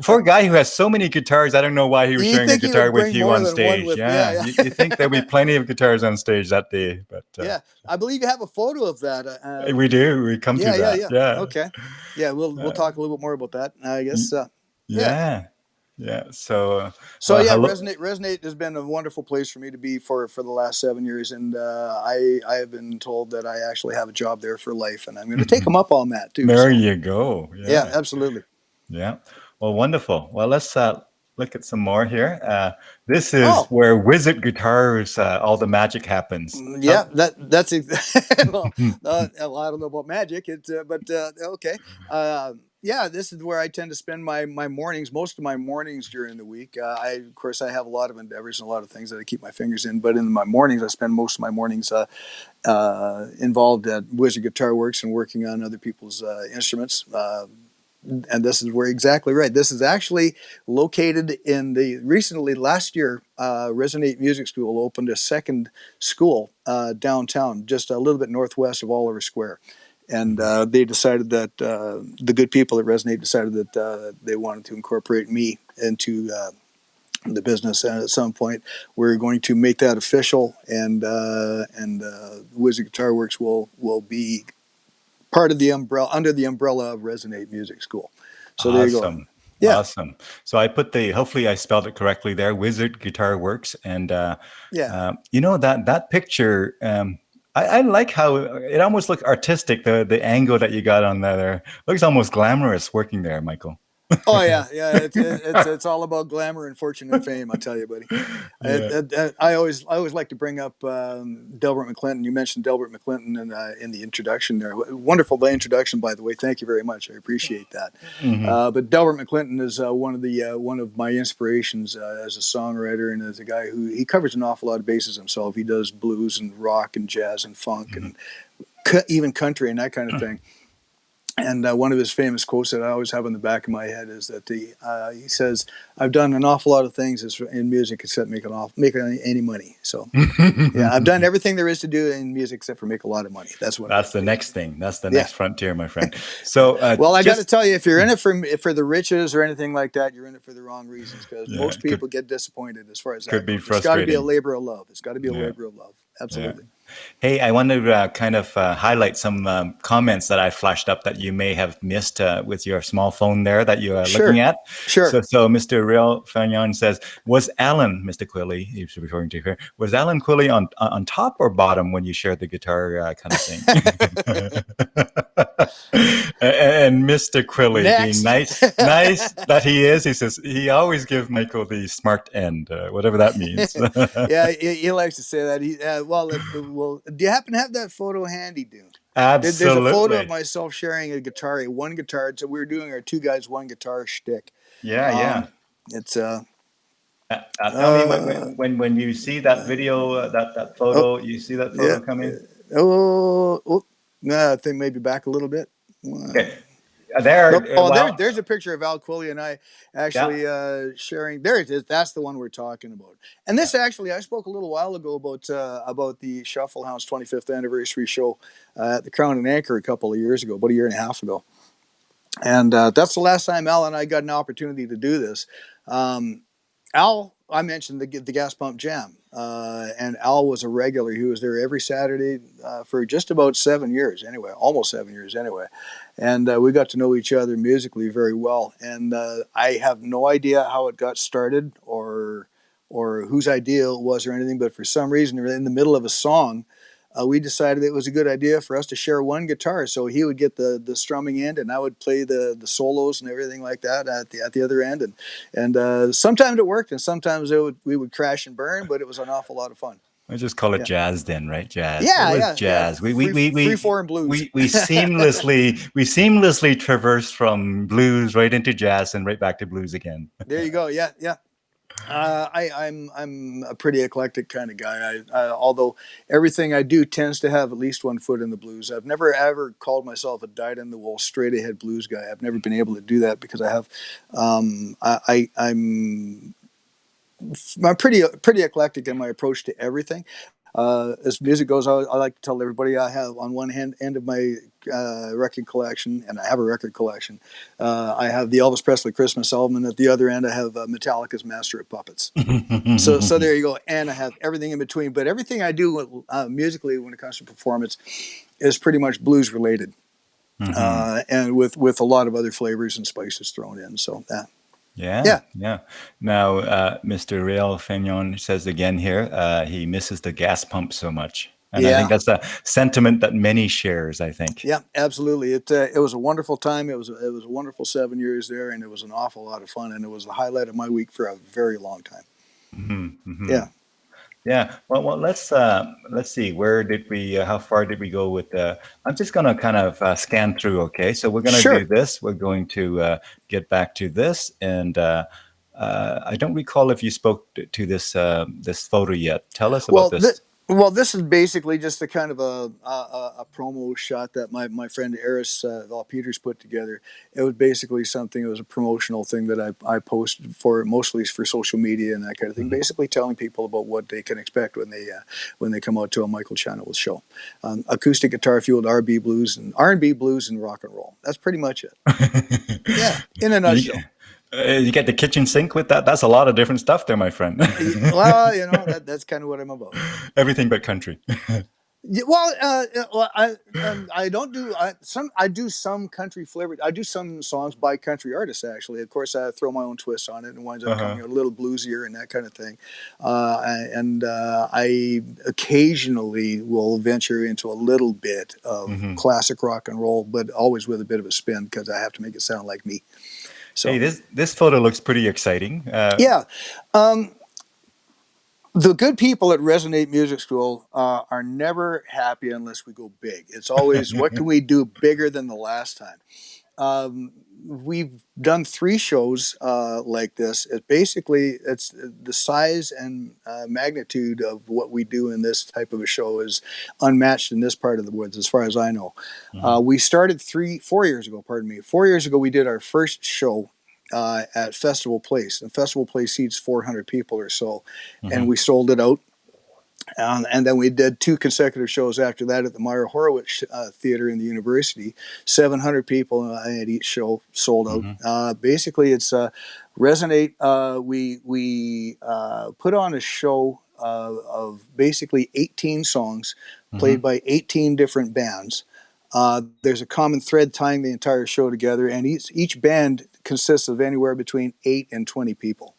For a guy who has so many guitars, I don't know why he was You sharing a think he guitar would with bring you more on than one stage. with? Yeah, Yeah, you think there'll be plenty of guitars on stage that day, but yeah. I believe you have a photo of that. we do. We come to that. Yeah. Yeah, Okay. Yeah, we'll talk a little bit more about that. I guess. Yeah. yeah, yeah. So, So well, yeah, hello. resonate has been a wonderful place for me to be for the last 7 years, and I have been told that I actually have a job there for life, and I'm going to take them up on that too. There So you go. yeah, Yeah. absolutely. Yeah. Well, wonderful. Well, let's look at some more here. This is Oh, where wizard guitars, all the magic happens. yeah, that's well, well, I don't know about magic. But okay. Yeah, this is where I tend to spend my mornings, most of my mornings during the week. Of course, I have a lot of endeavors and a lot of things that I keep my fingers in. But in my mornings, I spend most of my mornings involved at Wizard Guitar Works and working on other people's instruments. And this is where exactly right. This is actually located in the recently last year. Resonate Music School opened a second school downtown, just a little bit northwest of Oliver Square, and they decided that the good people at Resonate decided that they wanted to incorporate me into the business, and at some point we're going to make that official, and Wizard Guitar Works will be part of the umbrella under the umbrella of Resonate Music School. So there you go. Awesome. Yeah, Awesome. So I put hopefully I spelled it correctly there, Wizard Guitar Works. And, yeah. that picture, I like how it almost looks artistic, the angle that you got on there. Looks almost glamorous working there, Michael. Oh yeah, yeah. It's all about glamour and fortune and fame. I tell you, buddy. Yeah. I always like to bring up Delbert McClinton. You mentioned Delbert McClinton in the introduction there. Wonderful introduction, by the way. Thank you very much. I appreciate that. But Delbert McClinton is one of my inspirations as a songwriter and as a guy who he covers an awful lot of bases himself. He does blues and rock and jazz and funk and even country and that kind of thing. And one of his famous quotes that I always have in the back of my head is that he says, "I've done an awful lot of things in music except make any money." So, yeah, I've done everything there is to do in music except for make a lot of money. That's the next thing. That's the next frontier, my friend. So, well, I got to tell you, if you're in it for the riches or anything like that, you're in it for the wrong reasons because most people get disappointed as far as that could be goes. It's got to be a frustrating. labor of love. It's got to be a labor of love. Absolutely. Hey, I want to kind of highlight some comments that I flashed up that you may have missed with your small phone there that you are looking at. Sure. So Mr. Real Fagnon says, was Alan, Mr. Quilly, he's referring to here, was Alan Quilly on top or bottom when you shared the guitar kind of thing? And Mr. Quilly, being nice that he is, he says, he always gives Michael the smart end, whatever that means. Yeah, he likes to say that. Well, do you happen to have that photo handy, Dune? Absolutely. There's a photo of myself sharing a guitar, one guitar. So we were doing our two guys, one guitar shtick. Yeah. It's tell me when you see that video, that photo, you see that photo coming? I think maybe back a little bit. Okay. There's a picture of Al Quilly and I actually sharing. There it is. That's the one we're talking about. And this actually, I spoke a little while ago about the Shufflehounds 25th anniversary show at the Crown and Anchor a couple of years ago, about a year and a half ago. And that's the last time Al and I got an opportunity to do this. Al, I mentioned the gas pump jam, and Al was a regular. He was there every Saturday for just about 7 years anyway, almost 7 years anyway. And we got to know each other musically very well. And I have no idea how it got started or whose idea it was or anything, but for some reason, in the middle of a song, we decided it was a good idea for us to share one guitar. So he would get the strumming end, and I would play the solos and everything like that at the other end. And sometimes it worked, and sometimes we would crash and burn, but it was an awful lot of fun. I just call it jazz then, right? Jazz. Yeah, jazz. Yeah. We 3/4 and blues. We seamlessly traverse from blues right into jazz and right back to blues again. There you go. Yeah. I'm a pretty eclectic kind of guy. Although everything I do tends to have at least one foot in the blues. I've never ever called myself a dyed-in-the-wool, straight-ahead blues guy. I've never been able to do that because I have. I'm pretty eclectic in my approach to everything. As music goes, I like to tell everybody I have on one end of my record collection, and I have a record collection. I have the Elvis Presley Christmas album, and at the other end, I have Metallica's Master of Puppets. so there you go. And I have everything in between. But everything I do musically when it comes to performance is pretty much blues related, and with a lot of other flavors and spices thrown in. So Yeah. Now, Mr. Real Fagnon says again here, he misses the gas pump so much. And I think that's a sentiment that many shares, I think. Yeah, absolutely. It was a wonderful time. It was a wonderful 7 years there, and it was an awful lot of fun, and it was the highlight of my week for a very long time. Yeah. Well, let's see. How far did we go with I'm just going to kind of scan through. Okay. So we're going to do this. We're going to get back to this. And I don't recall if you spoke to this photo yet. Tell us about this. This is basically just a kind of a promo shot that my friend Eris Peters put together. It was basically something. It was a promotional thing that I posted mostly for social media and that kind of thing. Basically telling people about what they can expect when they come out to a Michael Chenoweth show. Acoustic guitar fueled R&B blues and rock and roll. That's pretty much it. Yeah, in a nutshell. You get the kitchen sink with that? That's a lot of different stuff there, my friend. Well, that's kind of what I'm about. Everything but country. Yeah, I don't do some. I do some country flavored. I do some songs by country artists. Actually, of course, I throw my own twist on it, and winds up Uh-huh. coming out a little bluesier and that kind of thing. I occasionally will venture into a little bit of Hmm. classic rock and roll, but always with a bit of a spin because I have to make it sound like me. Hey, So this photo looks pretty exciting. yeah. Um, the good people at Resonate Music School are never happy unless we go big. It's always, what can we do bigger than the last time? We've done 3 shows like this. It's the size and magnitude of what we do in this type of a show is unmatched in this part of the woods, as far as I know. Mhm. We started 4 years ago. Pardon me. 4 years ago, we did our first show at Festival Place. And Festival Place seats 400 people or so, and Mhm. we sold it out. And then we did 2 consecutive shows after that at the Meyer Horowitz Theater in the university. 700 people at each show, sold out. Mhm. Basically, it's Resonate. We put on a show of basically 18 songs played Mhm. by 18 different bands. There's a common thread tying the entire show together, and each band consists of anywhere between 8 and 20 people.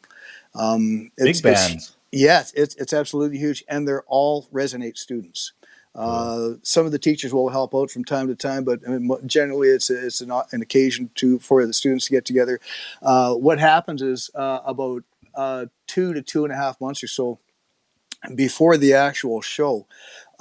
Big It's bands. Yes, it's absolutely huge, and they're all Resonate students. Cool. Some of the teachers will help out from time to time, but generally it's an occasion for the students to get together. What happens is about 2 to 2.5 months or so before the actual show,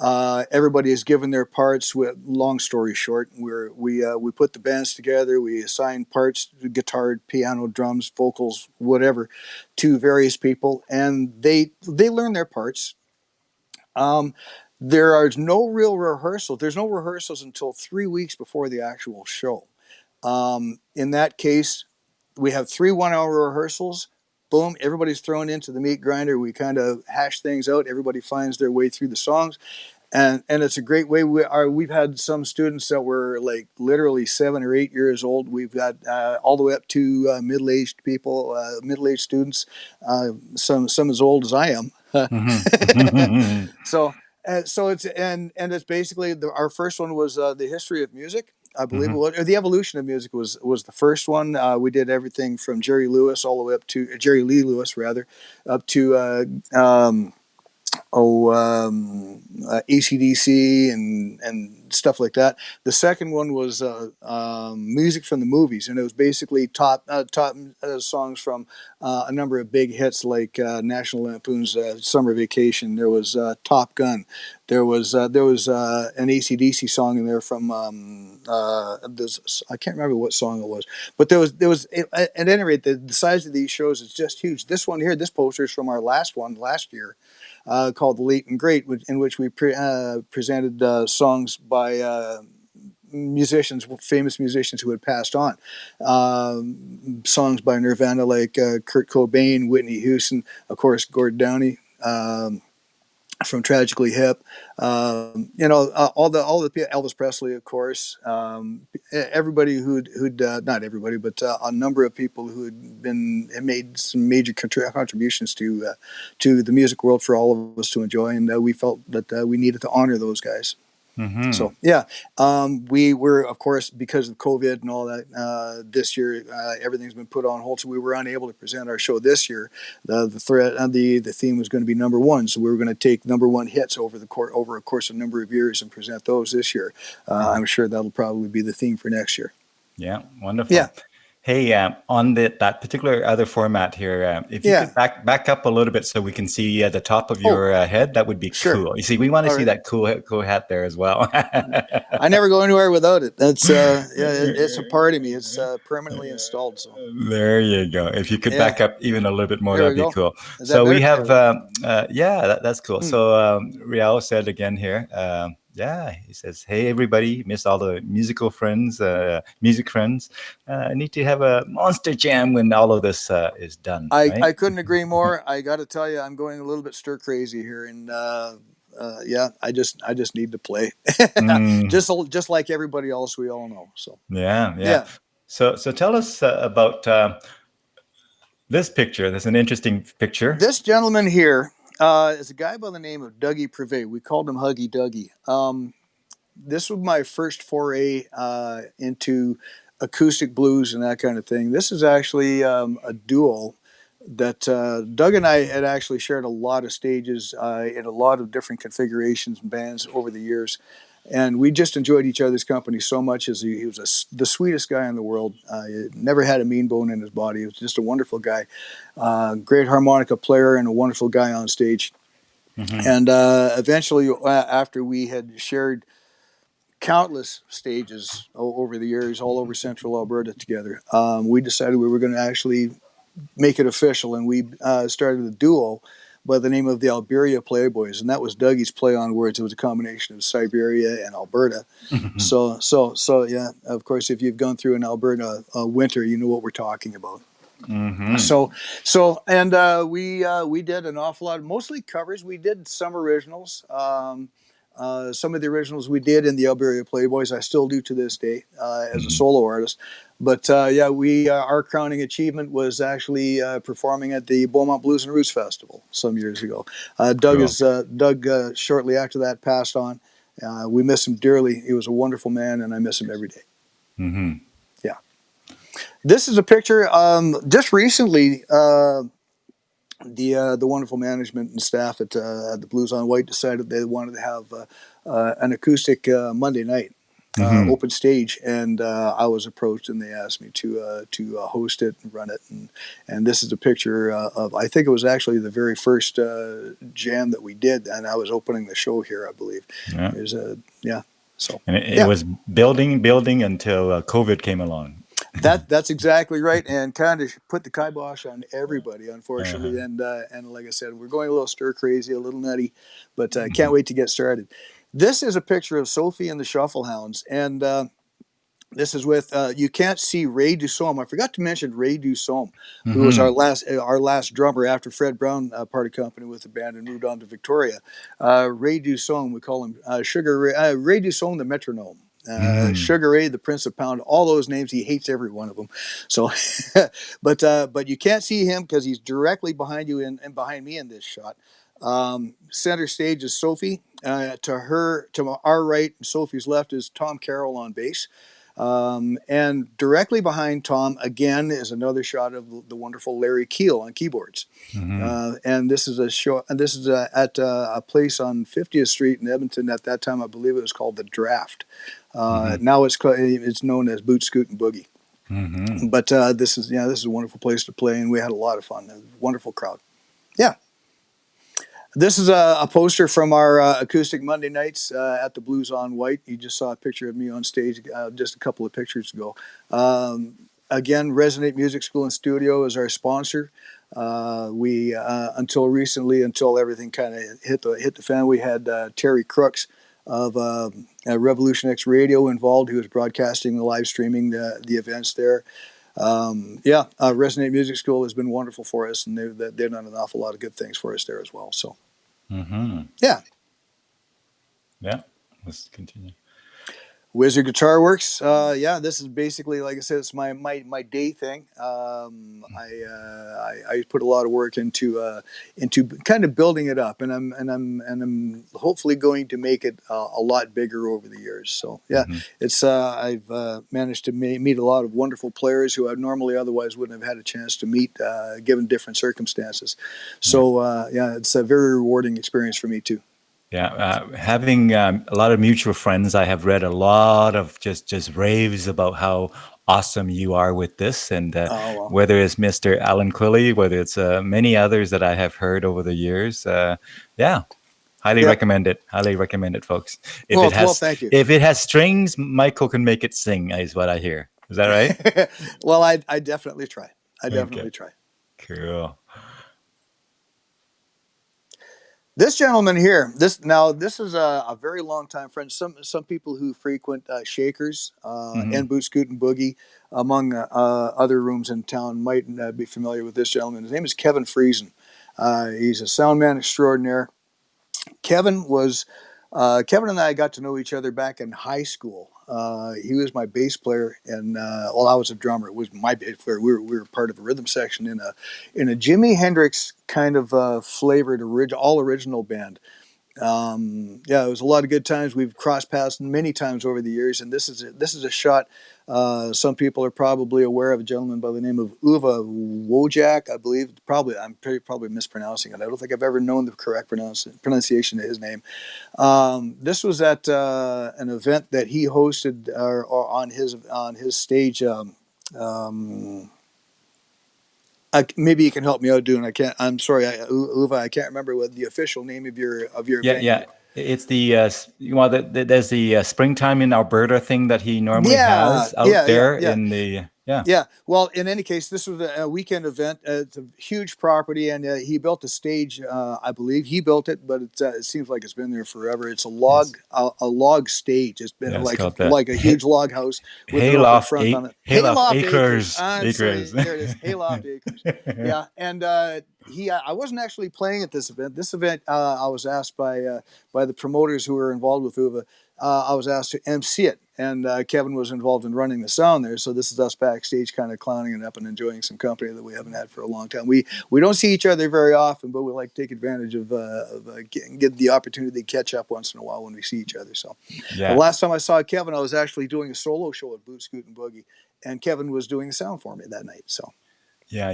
everybody is given their parts. Long story short, we put the bands together. We assign parts: guitar, piano, drums, vocals, whatever, to various people, and they learn their parts. Um, there are no real rehearsal. There's no rehearsals until 3 weeks before the actual show. In that case, we have 3 1-hour rehearsals. Boom, everybody's thrown into the meat grinder. We kind of hash things out. Everybody finds their way through the songs, and it's a great way. We've had some students that were like literally 7 or 8 years old. We've got all the way up to middle-aged people, middle-aged students, some as old as I am. Mhm. So it's basically our first one was the history of music. I believe it Mhm. was, or the evolution of music was the first one. We did everything from Jerry Lewis all the way up to Jerry Lee Lewis rather, up to ACDC and stuff like that. The second one was music from the movies, and it was basically top songs from a number of big hits like National Lampoon's Summer Vacation. There was Top Gun. There was an ACDC song in there from I can't remember what song it was, but there was at any rate the size of these shows is just huge. This one here, this poster is from our last one last year, called The Late and Great, in which we presented songs by musicians, famous musicians who had passed on. Songs by Nirvana like Kurt Cobain, Whitney Houston, of course, Gord Downie. From Tragically Hip, all the Elvis Presley, of course, everybody who'd not everybody, but a number of people who had made some major contributions to the music world for all of us to enjoy, and we felt that we needed to honor those guys. Mhm. So yeah, we were, of course, because of COVID and all that. This year, everything's been put on hold, so we were unable to present our show this year. The theme was going to be number one, so we were going to take number one hits over a course of a number of years and present those this year. Mhm. I'm sure that'll probably be the theme for next year. Yeah, Yeah, wonderful. Hey, on that particular other format here, if you yeah. could back up a little bit so we can see the top of Oh, your head, that would be sure. cool. You see, we want to All see right. that cool hat there as well. I never go anywhere without it. That's yeah, it's a part of me. It's permanently installed. So There you go. If you could yeah, back up even a little bit more, there that'd we be go. cool. Is that So we better? There have, we go. yeah, that's cool. Hmm. So Rial said again here, yeah, he says, "Hey everybody, miss all the music friends. I need to have a monster jam when all of this is done, right?" I couldn't agree more. I got to tell you, I'm going a little bit stir crazy here, and yeah, I just need to play, Mm, just like everybody else we all know. So yeah, yeah. yeah, So tell us about this picture. There's an interesting picture. this gentleman here It's a guy by the name of Dougie Privé. We called him Huggy Dougie. This was my first foray into acoustic blues and that kind of thing. This is actually a duo that Doug and I had actually shared a lot of stages in a lot of different configurations and bands over the years. And we just enjoyed each other's company so much. As he was the sweetest guy in the world. He never had a mean bone in his body. He was just a wonderful guy. Great harmonica player and a wonderful guy on stage. And eventually, after we had shared countless stages over the years, all over central Alberta together, we decided we were going to actually make it official. And we started a duo by the name of the Alberia Playboys. And that was Dougie's play on words. It was a combination of Siberia and Alberta. So yeah, of course, if you've gone through an Alberta winter, you know what we're talking about. So we did an awful lot, mostly covers. We did some originals. Some of the originals we did in the Alberia Playboys, I still do to this day as a solo artist. But yeah, our crowning achievement was actually performing at the Beaumont Blues and Roots Festival some years ago. Doug shortly after that passed on. We miss him dearly. He was a wonderful man, and I miss him every day. Yeah. This is a picture just recently. The wonderful management and staff at the Blues on White decided they wanted to have an acoustic Monday night open stage, and I was approached, and they asked me to host it and run it. And this is a picture of, I think it was actually the very first jam that we did, and I was opening the show here, I believe. Yeah. There's a So And it was building until COVID came along. That's exactly right, and kind of put the kibosh on everybody, unfortunately. And like I said, we're going a little stir crazy, a little nutty, but can't wait to get started. This is a picture of Sophie and the Shufflehounds, and this is with you can't see Ray Dusome. I forgot to mention Ray Dusome, who was our last drummer after Fred Brown parted company with the band and moved on to Victoria. Ray Dusome, we call him Ray Dusome, the metronome. Sugar Ray, the Prince of Pound, all those names. He hates every one of them. So, but you can't see him because he's directly behind you and behind me in this shot. Center stage is Sophie. To our right, and Sophie's left is Tom Carroll on bass. And directly behind Tom, again, is another shot of the wonderful Larry Keel on keyboards. And this is a show. And this is at a place on 50th Street in Edmonton. At that time, I believe it was called the Draft. Now it's known as Boot Scoot and Boogie. But this is a wonderful place to play, and we had a lot of fun. A wonderful crowd. Yeah. This is a poster from our acoustic Monday nights at the Blues on White. You just saw a picture of me on stage just a couple of pictures ago. Again, Resonate Music School and Studio is our sponsor. We until recently, until everything kind of hit the fan, we had Terry Crooks of Revolution X Radio involved, who was broadcasting and live streaming the events there. Resonate Music School has been wonderful for us, and they've done an awful lot of good things for us there as well. So, yeah. Let's continue. Wizard Guitar Works. This is basically, like I said, it's my day thing. I put a lot of work into kind of building it up, and I'm hopefully going to make it a lot bigger over the years. So it's I've managed to meet a lot of wonderful players who I normally otherwise wouldn't have had a chance to meet, given different circumstances. So it's a very rewarding experience for me too. Yeah, having a lot of mutual friends, I have read a lot of just raves about how awesome you are with this, and whether it's Mr. Alan Quilley, whether it's many others that I have heard over the years. Highly recommend it. Highly recommend it, folks. Thank you. If it has strings, Michael can make it sing, is what I hear. Is that right? Well, I definitely try. Definitely try. Cool. This gentleman here, this is a very long time friend. Some people who frequent Shakers and Boot Scoot and Boogie, among other rooms in town, might be familiar with this gentleman. His name is Kevin Friesen. He's a sound man extraordinaire. Kevin and I got to know each other back in high school. He was my bass player, and well, I was a drummer. It was my bass player. We were part of a rhythm section in a Jimi Hendrix kind of flavored all original band. Yeah, it was a lot of good times. We've crossed paths many times over the years, and this is a shot. Some people are probably aware of a gentleman by the name of Uwe Wojak, I believe. I'm probably mispronouncing it. I don't think I've ever known the correct pronunciation of his name. This was at an event that he hosted or on his stage. Maybe you can help me out, Dune. I'm sorry, Uwe. I can't remember what the official name of your Yeah, venue. yeah. It's there's the springtime in Alberta thing that he normally Yeah, has out yeah, yeah, there yeah. in the Yeah. Well, in any case, this was a weekend event. It's a huge property, and he built a stage. I believe he built it, but it seems like it's been there forever. It's a yes, log stage. It's been yeah. It's called the like a huge log house with an open Hayloft front on it. Hayloft Hayloft Acres. Acres I'm sorry, Acres. there it is. Hayloft Acres. Yeah, and I wasn't actually playing at this event. This event, I was asked by the promoters who were involved with Uwe. I was asked to MC it, and Kevin was involved in running the sound there. So this is us backstage, kind of clowning it up and enjoying some company that we haven't had for a long time. We don't see each other very often, but we like to take advantage of get the opportunity to catch up once in a while when we see each other. So the Yeah, last time I saw Kevin, I was actually doing a solo show at Boot Scoot and Boogie, and Kevin was doing the sound for me that night. So yeah.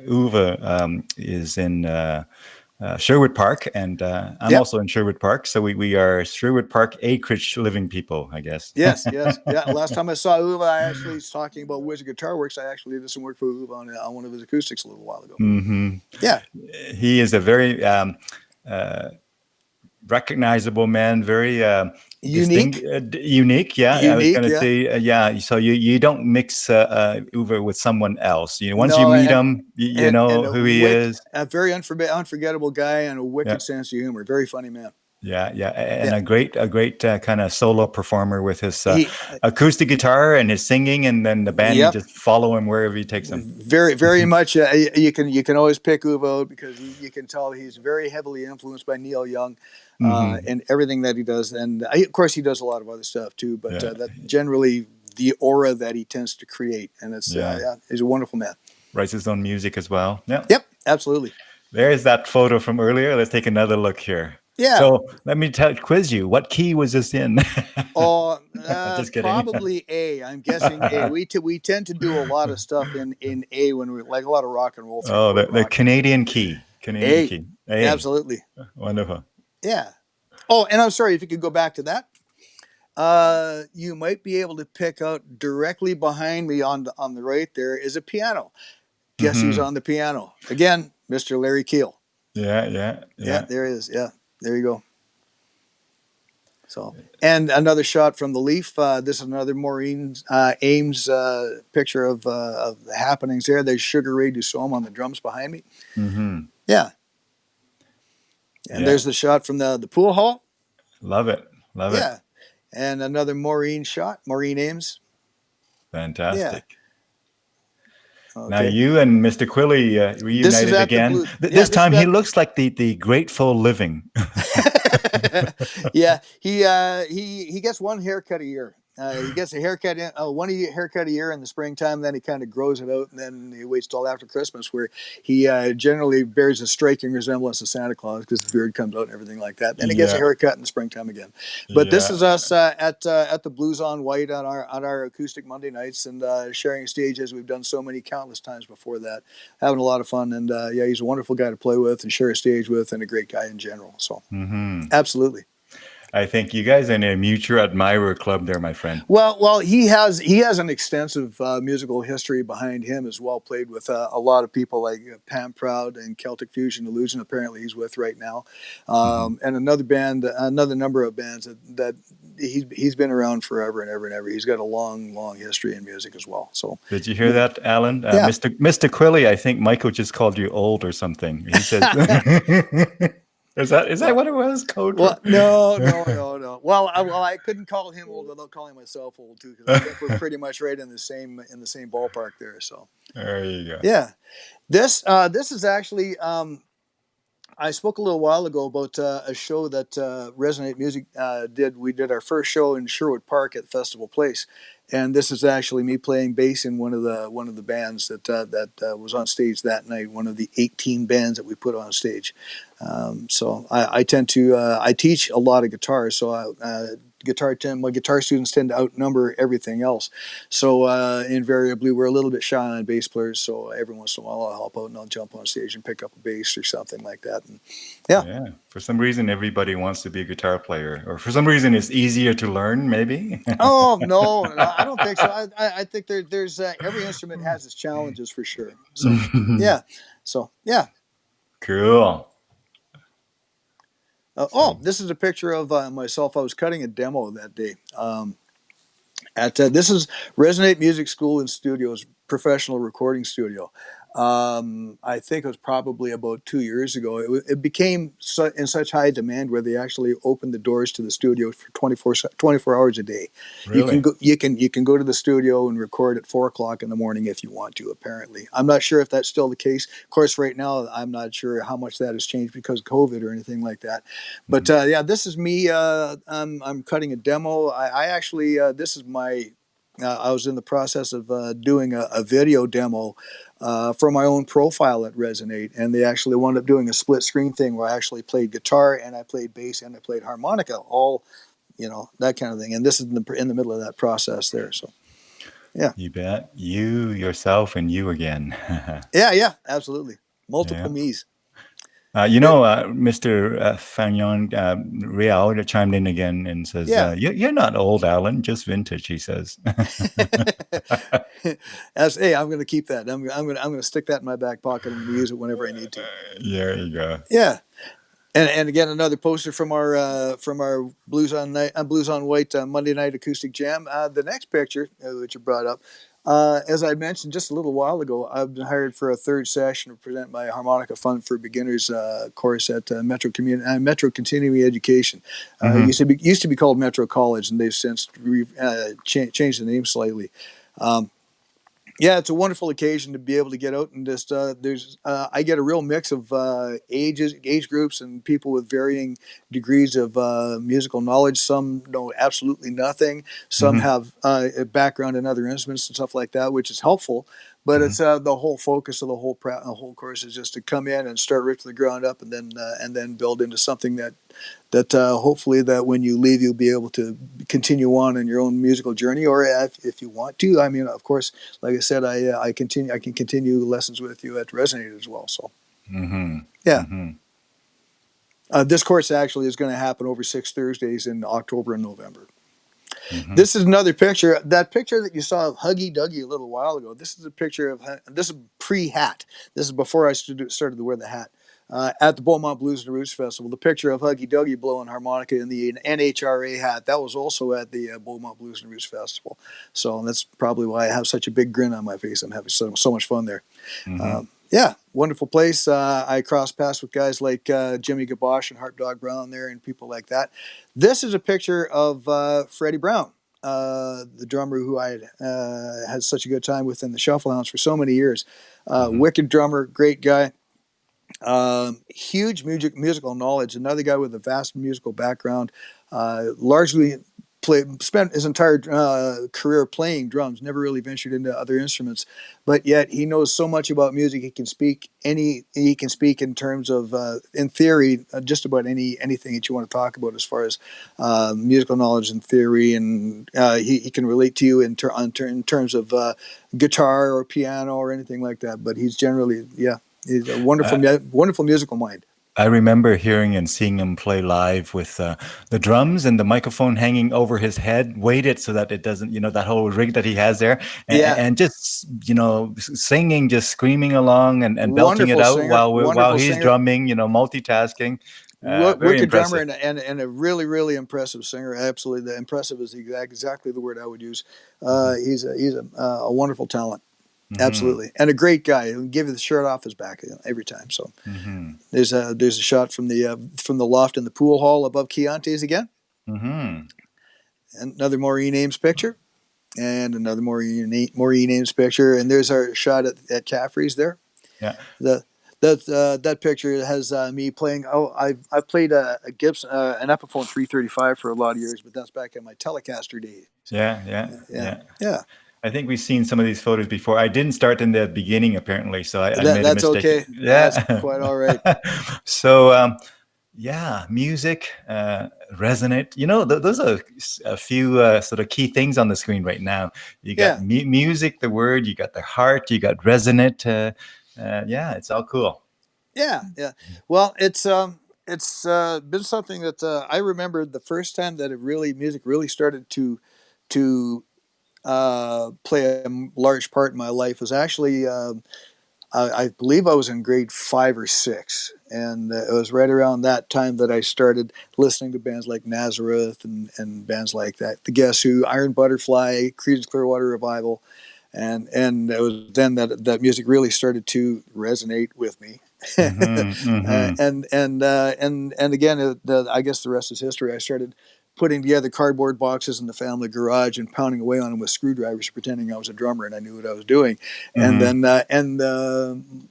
Uwe is in Sherwood Park, and I'm yep. also in Sherwood Park. So we are Sherwood Park acreage living people, I guess. Yes, yes, yeah. Last time I saw Uwe, I actually was talking about Wizard Guitar Works. I actually did some work for Uwe on one of his acoustics a little while ago. Hmm. Yeah, He is a very recognizable man, very distinct, unique, unique. Yeah, I was unique. going to Yeah. say, yeah. So you don't mix Uwe with someone else. Once you No, meet him, you and know who he is. a very unforgettable guy and a Yeah, wicked sense of humor. Very funny man. yeah, yeah, and Yeah, a great kind of solo performer with his he. acoustic guitar and his singing, and then the band Yep. just follow him wherever he takes them. Very much. You can always pick Uwe out because you can tell he's very heavily influenced by Neil Young, Hmm. and everything that he does. And of course, he does a lot of other stuff too. But Yeah, that generally the aura that he tends to create, and yeah. he's a wonderful man. Writes his own music as well. Yeah. Yep, absolutely. There's that photo from earlier. Let's take another look here. Yeah. So let me quiz you. What key was this in? Oh, Just kidding. probably A. I'm guessing A. We tend to do a lot of stuff in A when we like a lot of rock and roll. Oh, the Rock. Canadian key. Canadian A. key. Hey, Absolutely. wonderful. Yeah. Oh, and I'm sorry if you could go back to that. You might be able to pick out directly behind me on the right there is a piano. Guess who's Hmm. on the piano? Again, Mr. Larry Keel. Yeah, Yeah, there he is. Yeah, there you go. So, and another shot from the Leaf. This is another Maureen Ames picture of the happenings there. There's Sugar Ray Dussault on the drums behind me. Hmm. Yeah, and Yeah. there's the shot from the pool hall. Love it. Love it. Yeah, and another Maureen shot. Maureen Ames. Fantastic. Okay. Now you and Mr. Quilly This is reunited at the again. Blue. This time he looks like the Grateful Living. Yeah, he gets one haircut a year. He gets a haircut haircut a year in the springtime. Then he kind of grows it out, and then he waits till after Christmas, where he generally bears a striking resemblance to Santa Claus because the beard comes out and everything like that. Then he gets a Yeah. haircut in the springtime again. But this Yeah. is us at the Blues on White on our acoustic Monday nights and sharing a stage as we've done so many countless times before that, having a lot of fun. And yeah, he's a wonderful guy to play with and share a stage with, and a great guy in general. So absolutely. I think you guys are in a mutual admirer club there, my friend. Well, he has an extensive musical history behind him as well. Played with a lot of people like Pam Proud and Celtic Fusion Illusion. Apparently, he's with right now, and another number of bands that he's been around forever and ever and ever. He's got a long history in music as well. So, Did you hear that, Alan? Yeah. Mr. Quilly, I think Michael just called you old or something. He says. Is that what it was? Code? Well, no. Well, I couldn't call him old without calling myself old too, because I think we're pretty much right in the same ballpark there. So There you go. yeah, this is actually I spoke a little while ago about a show that Resonate Music did. We did our first show in Sherwood Park at Festival Place, and this is actually me playing bass in one of the bands that was on stage that night. One of the 18 bands that we put on stage. So I tend to I teach a lot of guitar, so my guitar students tend to outnumber everything else. So invariably, we're a little bit shy on bass players. So every once in a while, I'll help out and I'll jump on stage and pick up a bass or something like that. And yeah. Yeah. For some reason, everybody wants to be a guitar player, or for some reason, it's easier to learn. Maybe. Oh no, I don't think so. I think there's every instrument has its challenges for sure. So yeah, so yeah. Cool. Oh, this is a picture of myself. I was cutting a demo that day. This is Resonate Music School and Studios, professional recording studio. I think it was probably about 2 years ago. It became in such high demand where they actually opened the doors to the studio for 24 hours a day. Really? You can go to the studio and record at 4 o'clock in the morning if you want to. Apparently, I'm not sure if that's still the case. Of course, right now I'm not sure how much that has changed because of COVID or anything like that. But yeah, this is me. I'm cutting a demo. I actually this is my. I was in the process of doing a video demo for my own profile at Resonate, and they actually wound up doing a split screen thing where I actually played guitar and I played bass and I played harmonica, all that kind of thing. And this is in the middle of that process there. So yeah, You bet. You, yourself, and you again. yeah, absolutely, multiple Yeah. me's. Mr. Fagnon Real chimed in again and says, Yeah. You're not old, Alan, just vintage, he says. Hey, I'm going to keep that. I'm going to stick that in my back pocket. I'm going to use it whenever I need to. There you go. Yeah. And again, another poster from our Blues on White Monday night acoustic jam. The next picture, which you brought up, as I mentioned just a little while ago, I've been hired for a third session to present my Harmonica Fun for Beginners course at Metro Continuing Education. Used to be called Metro College, and they've since changed the name slightly. Yeah, it's a wonderful occasion to be able to get out and just I get a real mix of age groups and people with varying degrees of musical knowledge. Some know absolutely nothing. Some have a background in other instruments and stuff like that, which is helpful. But it's the whole focus of the whole course is just to come in and start right from the ground up, and then build into something that hopefully that when you leave you'll be able to continue on in your own musical journey, or if you want to. I mean, of course, like I said, I can continue lessons with you at Resonate as well. So yeah. This course actually is going to happen over 6 Thursdays in October and November. This is another picture. That picture that you saw of Huggy Duggy a little while ago. This is a picture of. This is pre-hat. This is before I started to wear the hat. At the Beaumont Blues and Roots Festival, the picture of Huggy Duggy blowing harmonica in the NHRA hat, that was also at the Beaumont Blues and Roots Festival. So that's probably why I have such a big grin on my face. I'm having so much fun there. Yeah, wonderful place. I crossed paths with guys like Jimmy Gabosh and Harp Dog Brown there and people like that. This is a picture of Freddie Brown, the drummer who I had such a good time with in the Shufflehounds for so many years. Wicked drummer, great guy. Huge musical knowledge. Another guy with a vast musical background. Largely spent his entire career playing drums. Never really ventured into other instruments, but yet he knows so much about music. He can speak in terms of, in theory, just about anything that you want to talk about as far as musical knowledge and theory, and he can relate to you in terms of guitar or piano or anything like that. But he's generally, he's a wonderful musical mind. I remember hearing and seeing him play live with the drums and the microphone hanging over his head, weighted so that it doesn't, that whole rig that he has there, and just, singing, just screaming along and belting it out while he's drumming, multitasking. Very Wicked impressive. drummer and a really, really impressive singer. Absolutely, the impressive is exactly the word I would use. He's a wonderful talent. Absolutely, and a great guy. He'll give you the shirt off his back every time. So there's a shot from the loft in the pool hall above Chianti's again. Another Maureen Ames picture, and another Maureen Ames picture, and there's our shot at Caffrey's there. Yeah. that picture has me playing. Oh, I've played a Gibson, an Epiphone 335 for a lot of years, but that's back in my Telecaster days. Yeah, yeah, Yeah, yeah. yeah. I think we've seen some of these photos before. I didn't start in the beginning, apparently, so I made a That's mistake. okay. That's Yeah. quite all right. So, yeah, music, resonate. Those are a few sort of key things on the screen right now. You got Yeah, music, the word, you got the heart, you got resonate. Yeah, it's all cool. yeah, yeah. Well, it's been something that I remember the first time that music really started to play a large part in my life was actually I believe I was in grade 5 or 6, and it was right around that time that I started listening to bands like Nazareth and bands like that, The Guess Who, Iron Butterfly, Creedence Clearwater Revival, and it was then that music really started to resonate with me. Hmm, hmm. And again, I guess the rest is history. I started putting together cardboard boxes in the family garage and pounding away on them with screwdrivers, pretending I was a drummer and I knew what I was doing. And Hmm. then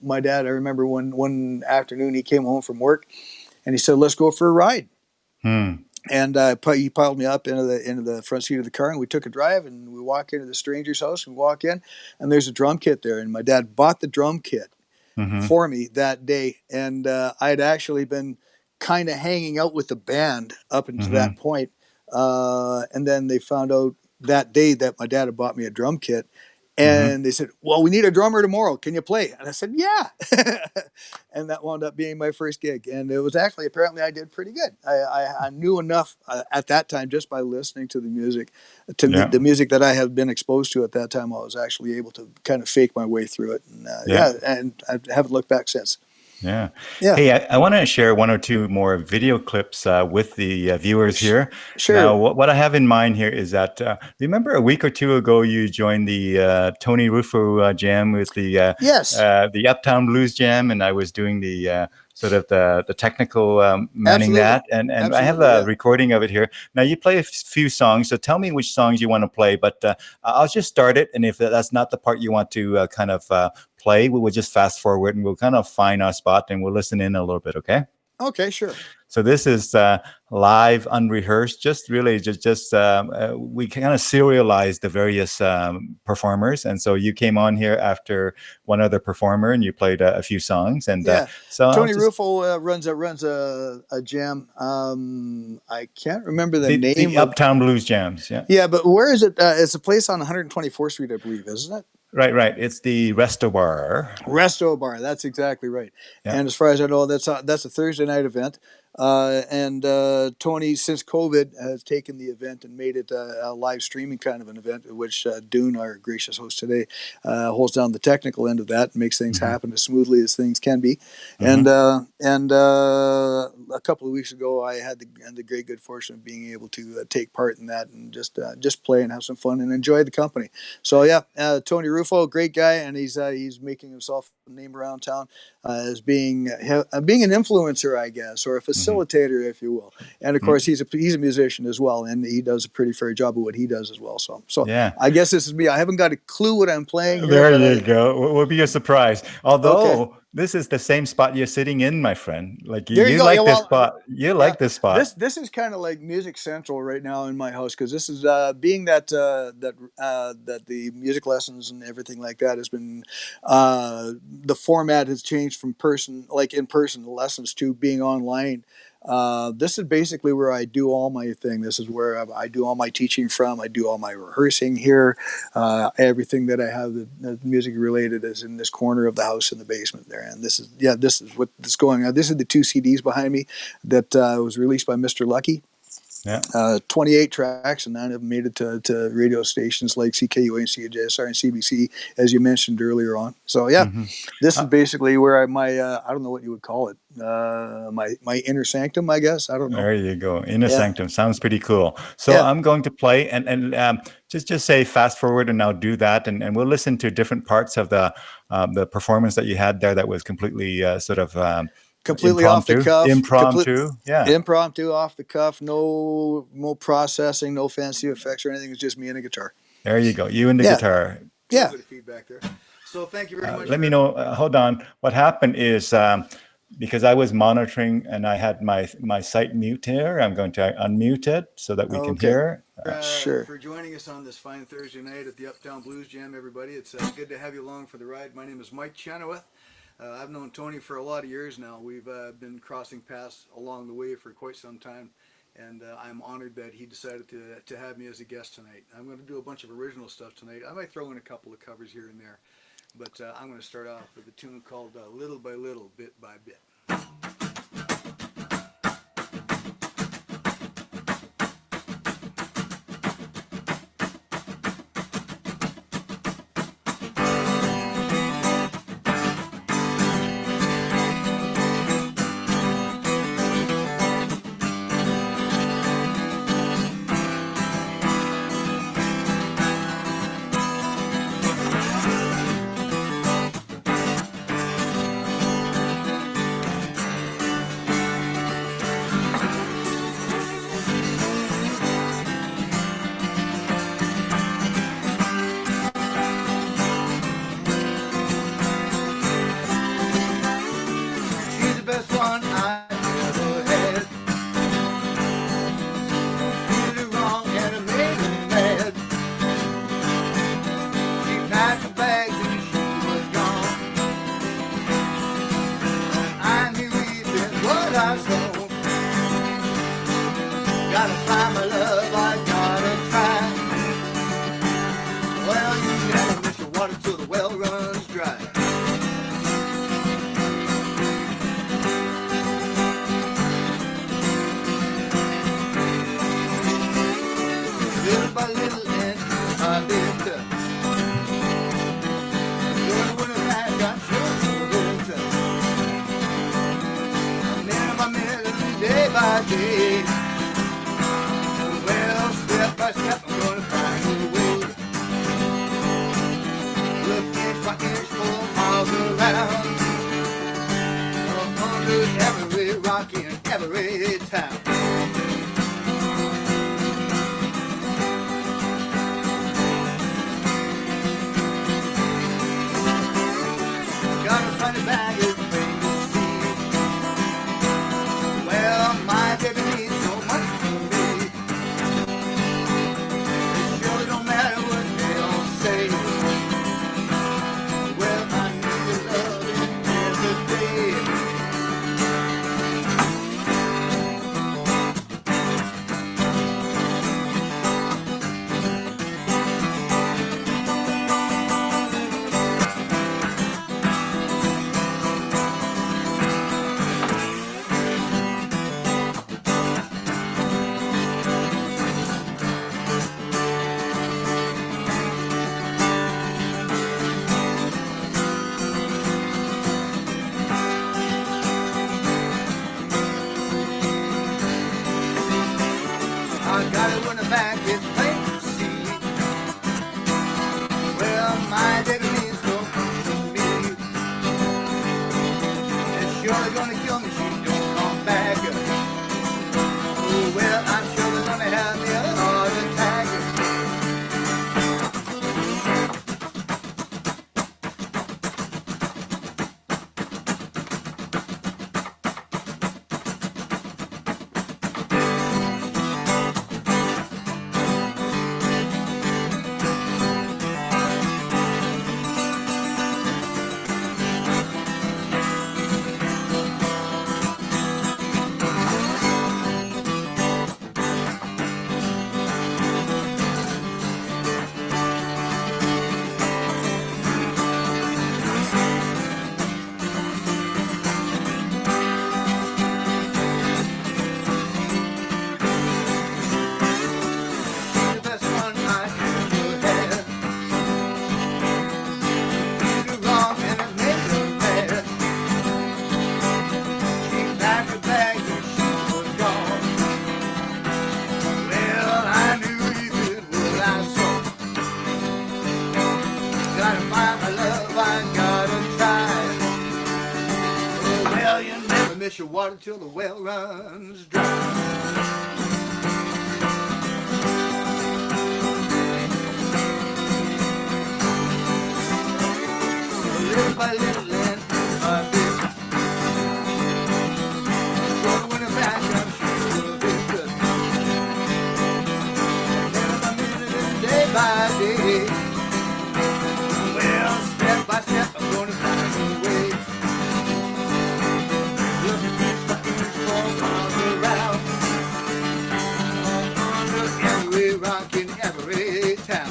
my dad, I remember one afternoon he came home from work and he said, "Let's go for a ride." Hmm. And he piled me up into the front seat of the car, and we took a drive. And we walk into the stranger's house. And we walk in, and there's a drum kit there. And my dad bought the drum kit Hmm. for me that day. And I had actually been kind of hanging out with the band up until Hmm. that point. And then they found out that day that my dad had bought me a drum kit. Hmm. And they said, "Well, we need a drummer tomorrow. Can you play?" And I said, "Yeah." And that wound up being my first gig. And it was actually, apparently, I did pretty good. I knew enough at that time just by listening to the music, Yeah, the music that I had been exposed to at that time. I was actually able to kind of fake my way through it. And yeah. and I haven't looked back since. Yeah. Yeah. Hey, I want to share one or two more video clips with the viewers here. Now, Sure. what I have in mind here is that remember a week or two ago you joined the Tony Rufo jam with Yes. the Uptown Blues Jam, and I was doing the sort of the technical manning Absolutely. that, and I have Absolutely. a Yeah. recording of it here. Now, you play a few songs, so tell me which songs you want to play, but I'll just start it, and if that's not the part you want to kind of play, we will just fast forward and we'll kind of find our spot and we'll listen in a little bit. Okay. Okay. Sure. So this is live, unrehearsed. Just really, just we kind of serialized the various performers, and so you came on here after one other performer, and you played a few songs, and Yeah. so I'll Tony just Rufo runs a jam. I can't remember the the name of. Uptown Blues Jams. Yeah, Yeah, but where is it? It's a place on 124th Street, I believe, isn't it? right, right. It's the Resto Bar. Resto Bar. That's exactly right. Yeah. And as far as I know, that's a Thursday night event. And Tony, since COVID, has taken the event and made it a live streaming kind of an event, which Dune, our gracious host today, holds down the technical end of that and makes things Hmm. happen as smoothly as things can be. Hmm. And a couple of weeks ago, I had the great good fortune of being able to take part in that and just play and have some fun and enjoy the company. So yeah, Tony Rufo, great guy, and he's making himself a name around town as being an influencer, I guess, or a Hmm. facilitator, if you will. And of course, he's a musician as well, and he does a pretty fair job of what he does as well. So Yeah. I guess this is me. I haven't got a clue what I'm playing here, There but you go. Will be a surprise. okay. Although this is the same spot you're sitting in, my friend. Like There you you go. Yeah, like this well, spot. You yeah. like this spot. This is kind of like music central right now in my house because this is being that the music lessons and everything like that has been the format has changed from in person lessons to being online. This is basically where I do all my thing. This is where I do all my teaching from. I do all my rehearsing here. Everything that I have that music related is in this corner of the house in the basement there. And this is what's going on. This is the 2 CDs behind me that was released by Mr. Lucky. Yeah. 28 tracks, and 9 of them made it to radio stations like CKUA and CJSR and CBC, as you mentioned earlier on. So yeah, Hmm. this is basically where I don't know what you would call it, my inner sanctum, I guess. I don't know. There you go. Inner Yeah, Sanctum sounds pretty cool. So yeah, I'm going to play and just say fast forward and I'll do that and we'll listen to different parts of the performance that you had there that was completely sort of completely off the cuff, impromptu. Yeah. impromptu, off the cuff, no processing, no fancy effects or anything. It's just me and a guitar. There you go. You and the Yeah, guitar. yeah. Bit of feedback there. So thank you very much. Let me know. Hold on. What happened is because I was monitoring and I had my site mute here, I'm going to unmute it so that we can hear. Sure. For joining us on this fine Thursday night at the Uptown Blues Jam, everybody. It's good to have you along for the ride. My name is Mike Chenoweth. I've known Tony for a lot of years now. We've been crossing paths along the way for quite some time, and I'm honored that he decided to have me as a guest tonight. I'm going to do a bunch of original stuff tonight. I might throw in a couple of covers here and there, but I'm going to start off with a tune called Little by Little, Bit by Bit. Well, step by step, I'm gonna find a way. Look inch by inch, 4 miles around. Under every rock in every town. Gotta find a bag of things to see. Well, my baby needs so much from me. It sure don't matter what they all say. Well, I need your loving every day. I got it when the back is plain to see. Well, my baby means so much to me. It's surely gonna kill me, she don't come back. Oh, well, I'm sure they're gonna have me a heart attack. The best one I ever had. Did her wrong and it made her mad. She packed her bags and she was gone. Well, I knew even what I saw. Gotta find my love, I gotta try. Oh, well, you never miss your water till the well runs dry. little by little and my bit. Gonna win it back, I'm sure of it good. Minute by minute, day by day. Well, step by step, I'm gonna find a way. Looking for inch for miles around. Under every rock in every town.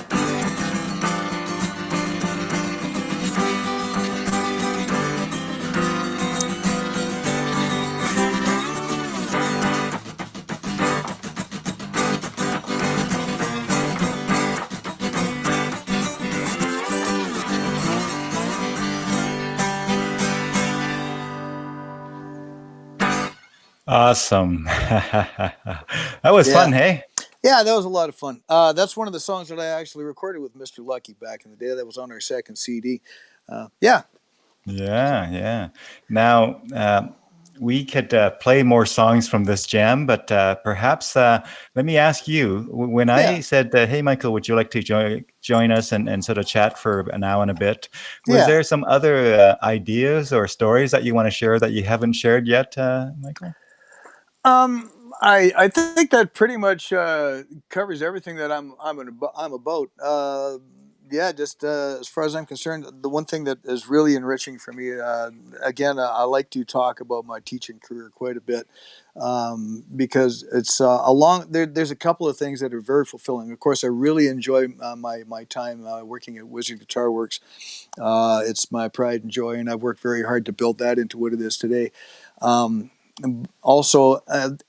Awesome. That was Yeah. fun, hey? Yeah, that was a lot of fun. That's one of the songs that I actually recorded with Mr. Lucky back in the day. That was on our second CD. Yeah. Yeah. Now, we could play more songs from this jam, but perhaps let me ask you, when I Yeah. said, hey, Michael, would you like to join us and sort of chat for an hour and a bit? Was Yeah. there some other ideas or stories that you want to share that you haven't shared yet, Michael? I think that pretty much covers everything that I'm about. Yeah, just as far as I'm concerned, the one thing that is really enriching for me, again, I like to talk about my teaching career quite a bit, because it's there's a couple of things that are very fulfilling. Of course, I really enjoy my time working at Wizard Guitar Works. It's my pride and joy, and I've worked very hard to build that into what it is today. Also,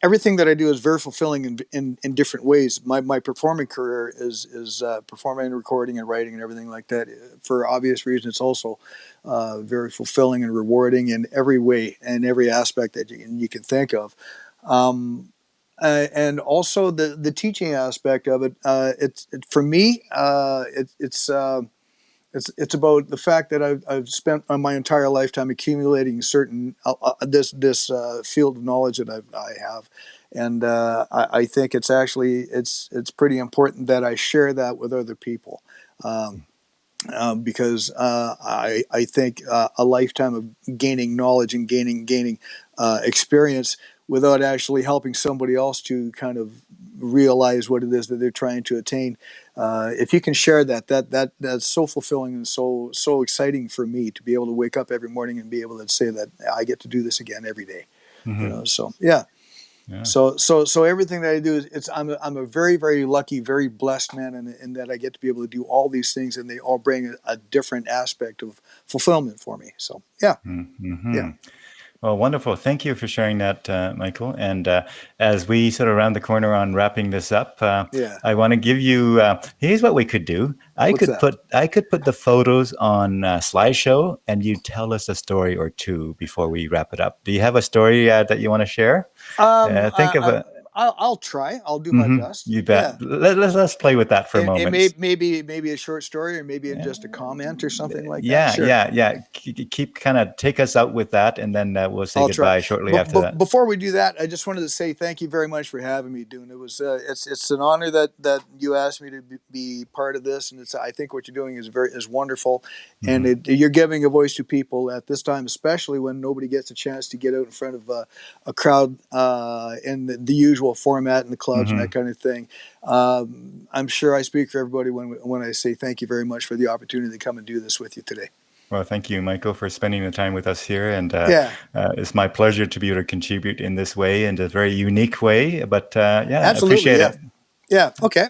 everything that I do is very fulfilling in different ways. My performing career is performing and recording and writing and everything like that. For obvious reasons, it's also very fulfilling and rewarding in every way and every aspect that you can think of. And also the teaching aspect of it. For me. It's about the fact that I've spent my entire lifetime accumulating certain this field of knowledge that I have, and I think it's actually it's pretty important that I share that with other people, because I think a lifetime of gaining knowledge and gaining experience without actually helping somebody else to kind of realize what it is that they're trying to attain. If you can share that's so fulfilling and so exciting for me to be able to wake up every morning and be able to say that I get to do this again every day. Mm-hmm. So yeah. Yeah. So everything that I do is I'm a very, very lucky, very blessed man in that I get to be able to do all these things, and they all bring a different aspect of fulfillment for me. So yeah. Mm-hmm. Yeah. Well, wonderful. Thank you for sharing that, Michael. And as we sort of round the corner on wrapping this up, Yeah. I want to give you. Here's what we could do. What's that? I could put the photos on slideshow, and you tell us a story or two before we wrap it up. Do you have a story that you want to share? Think of a. I'll try. I'll do my best. You Yeah. bet. Let's play with that for a And moment. maybe a short story, or maybe in just a comment or something like that. Yeah, Sure. yeah. Keep kind of take us out with that, and then we'll say I'll try. goodbye shortly after that. Before we do that, I just wanted to say thank you very much for having me, Dune. It was it's an honor that you asked me to be part of this, and I think what you're doing is wonderful, and you're giving a voice to people at this time, especially when nobody gets a chance to get out in front of a crowd in the usual format in the clubs and that kind of thing. I'm sure I speak for everybody when I say thank you very much for the opportunity to come and do this with you today. Well, thank you, Michael, for spending the time with us here. And Yeah. It's my pleasure to be able to contribute in this way, in a very unique way. But yeah, Absolutely, appreciate yeah. it. Yeah, okay.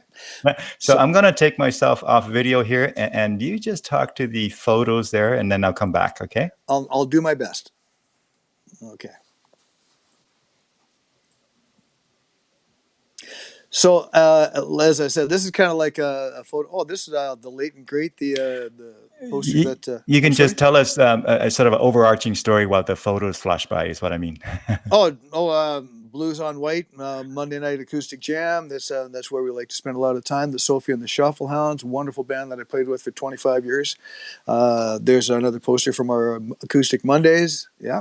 So I'm going to take myself off video here, and you just talk to the photos there, and then I'll come back, okay? I'll do my best. Okay. So, as I said, this is kind of like a photo. Oh, this is the late and great, the poster that... You can I'm just sorry? tell us a sort of an overarching story while the photos flash by, is what I mean. Blues on White, Monday night acoustic jam. That's where we like to spend a lot of time. The Sophie and the Shufflehounds, wonderful band that I played with for 25 years. There's another poster from our Acoustic Mondays. Yeah.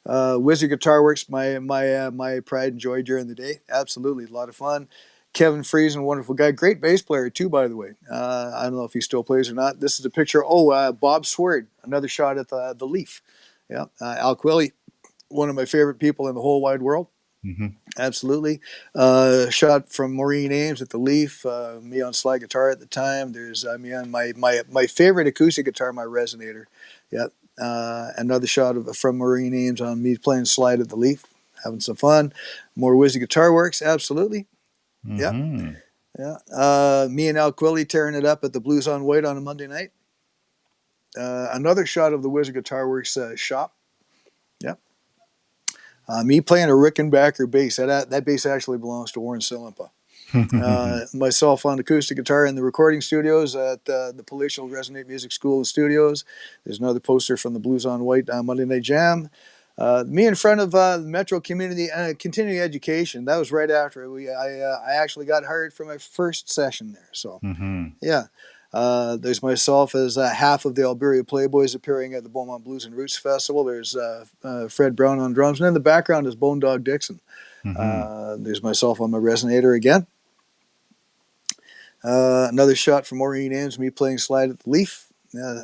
Wizard Guitar Works, my pride and joy during the day. Absolutely, a lot of fun. Kevin Friesen, wonderful guy, great bass player too, by the way. I don't know if he still plays or not. This is a picture. Bob Sword, another shot at the Leaf. Yeah, Al Quilly, one of my favorite people in the whole wide world. Mm-hmm. Absolutely. Shot from Maureen Ames at the Leaf, me on slide guitar at the time. There's me on my favorite acoustic guitar, my Resonator. Yeah. Another shot from Maureen Ames on me playing slide at the Leaf, having some fun. More Wizzy Guitar Works, absolutely. Mm-hmm. Yeah. Me and Al Quilly tearing it up at the Blues on White on a Monday night. Another shot of the Wizard Guitar Works shop. Yep. Me playing a Rickenbacker bass. That bass actually belongs to Warren Sillipa. Myself on acoustic guitar in the recording studios at the Palatial Resonate Music School and Studios. There's another poster from the Blues on White Monday Night Jam. Me in front of Metro Community Continuing Education. That was right after I actually got hired for my first session there. So, yeah. There's myself as half of the Alberia Playboys appearing at the Beaumont Blues and Roots Festival. There's Fred Brown on drums. And in the background is Bone Dog Dixon. There's myself on my Resonator again. Another shot from Maureen Ames, me playing slide at the Leaf.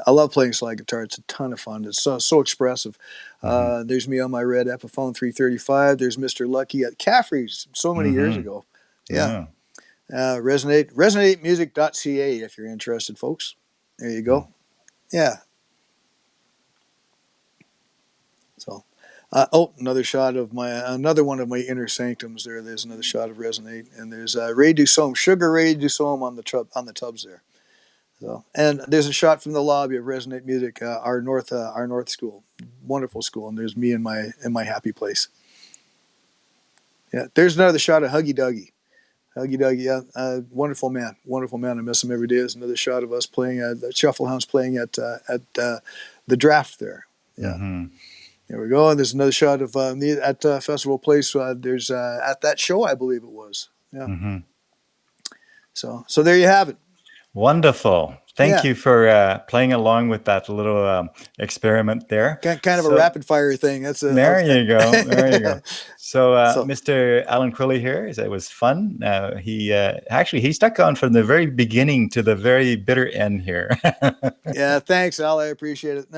I love playing slide guitar. It's a ton of fun. It's so expressive. There's me on my red Epiphone 335. There's Mr. Lucky at Caffrey's so many years ago. Yeah. Resonatemusic.ca if you're interested, folks. There you go. Yeah. So, another shot of another one of my inner sanctums there. There's another shot of Resonate, and there's Ray Dusome, Sugar Ray Dusome on the tubs there. So, and there's a shot from the lobby of Resonate Music, our North school, wonderful school, and there's me in my happy place. Yeah, there's another shot of Huggy Duggy. Huggy Duggy, yeah, wonderful man. I miss him every day. There's another shot of us playing the Shufflehounds playing at the draft there. Yeah, there we go. And there's another shot of me at Festival Place. There's at that show, I believe it was. Yeah. So there you have it. Wonderful. Thank you for playing along with that little experiment there. Kind of a rapid fire thing. There you go. So, Mr. Alan Quilly here, it was fun. He stuck on from the very beginning to the very bitter end here. Yeah, thanks, Al. I appreciate it.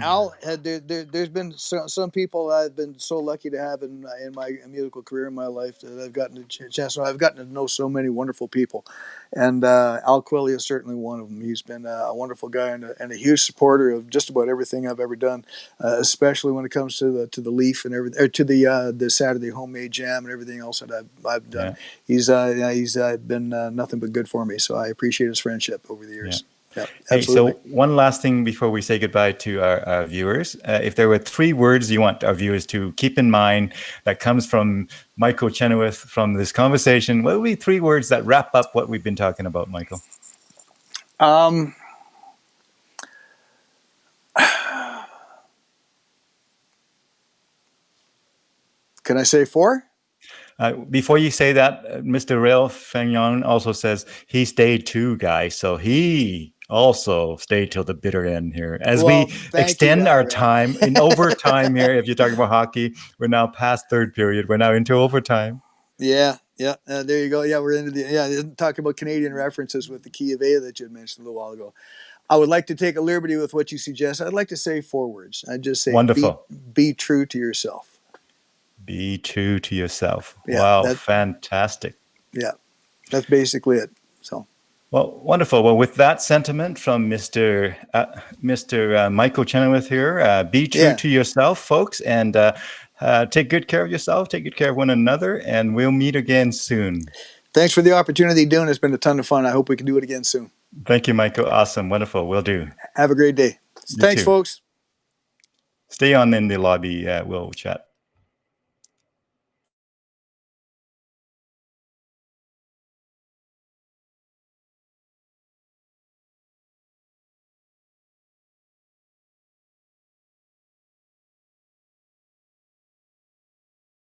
Al, there's been some people I've been so lucky to have in my musical career in my life that I've gotten a chance. I've gotten to know so many wonderful people, and Al Quilly is certainly one of them. He's been a wonderful guy and a huge supporter of just about everything I've ever done, especially when it comes to the Leaf and everything, or to the Saturday homemade jam and everything else that I've done. Yeah. He's been nothing but good for me. So I appreciate his friendship over the years. Yeah, absolutely. Hey, so one last thing before we say goodbye to our viewers. If there were 3 words you want our viewers to keep in mind that comes from Michael Chenoweth from this conversation, what would be 3 words that wrap up what we've been talking about, Michael? Can I say 4? Before you say that, Mr. Rail Fagnon also says he stayed too, guys. So he also stayed till the bitter end here. As we extend our time in overtime here, if you're talking about hockey, we're now past third period. We're now into overtime. Yeah. There you go. Yeah, we're into talking about Canadian references with the key of A that you had mentioned a little while ago. I would like to take a liberty with what you suggest. I'd like to say 4 words. I'd just say, wonderful. Be true to yourself. Be true to yourself. Yeah, wow, fantastic. Yeah, that's basically it. So, well, wonderful. Well, with that sentiment from Mr. Michael Chenoweth here, be true to yourself, folks, and take good care of yourself, take good care of one another, and we'll meet again soon. Thanks for the opportunity, Dune. It's been a ton of fun. I hope we can do it again soon. Thank you, Michael. Awesome. Wonderful. Will do. Have a great day. Thanks, folks. Stay on in the lobby. We'll chat.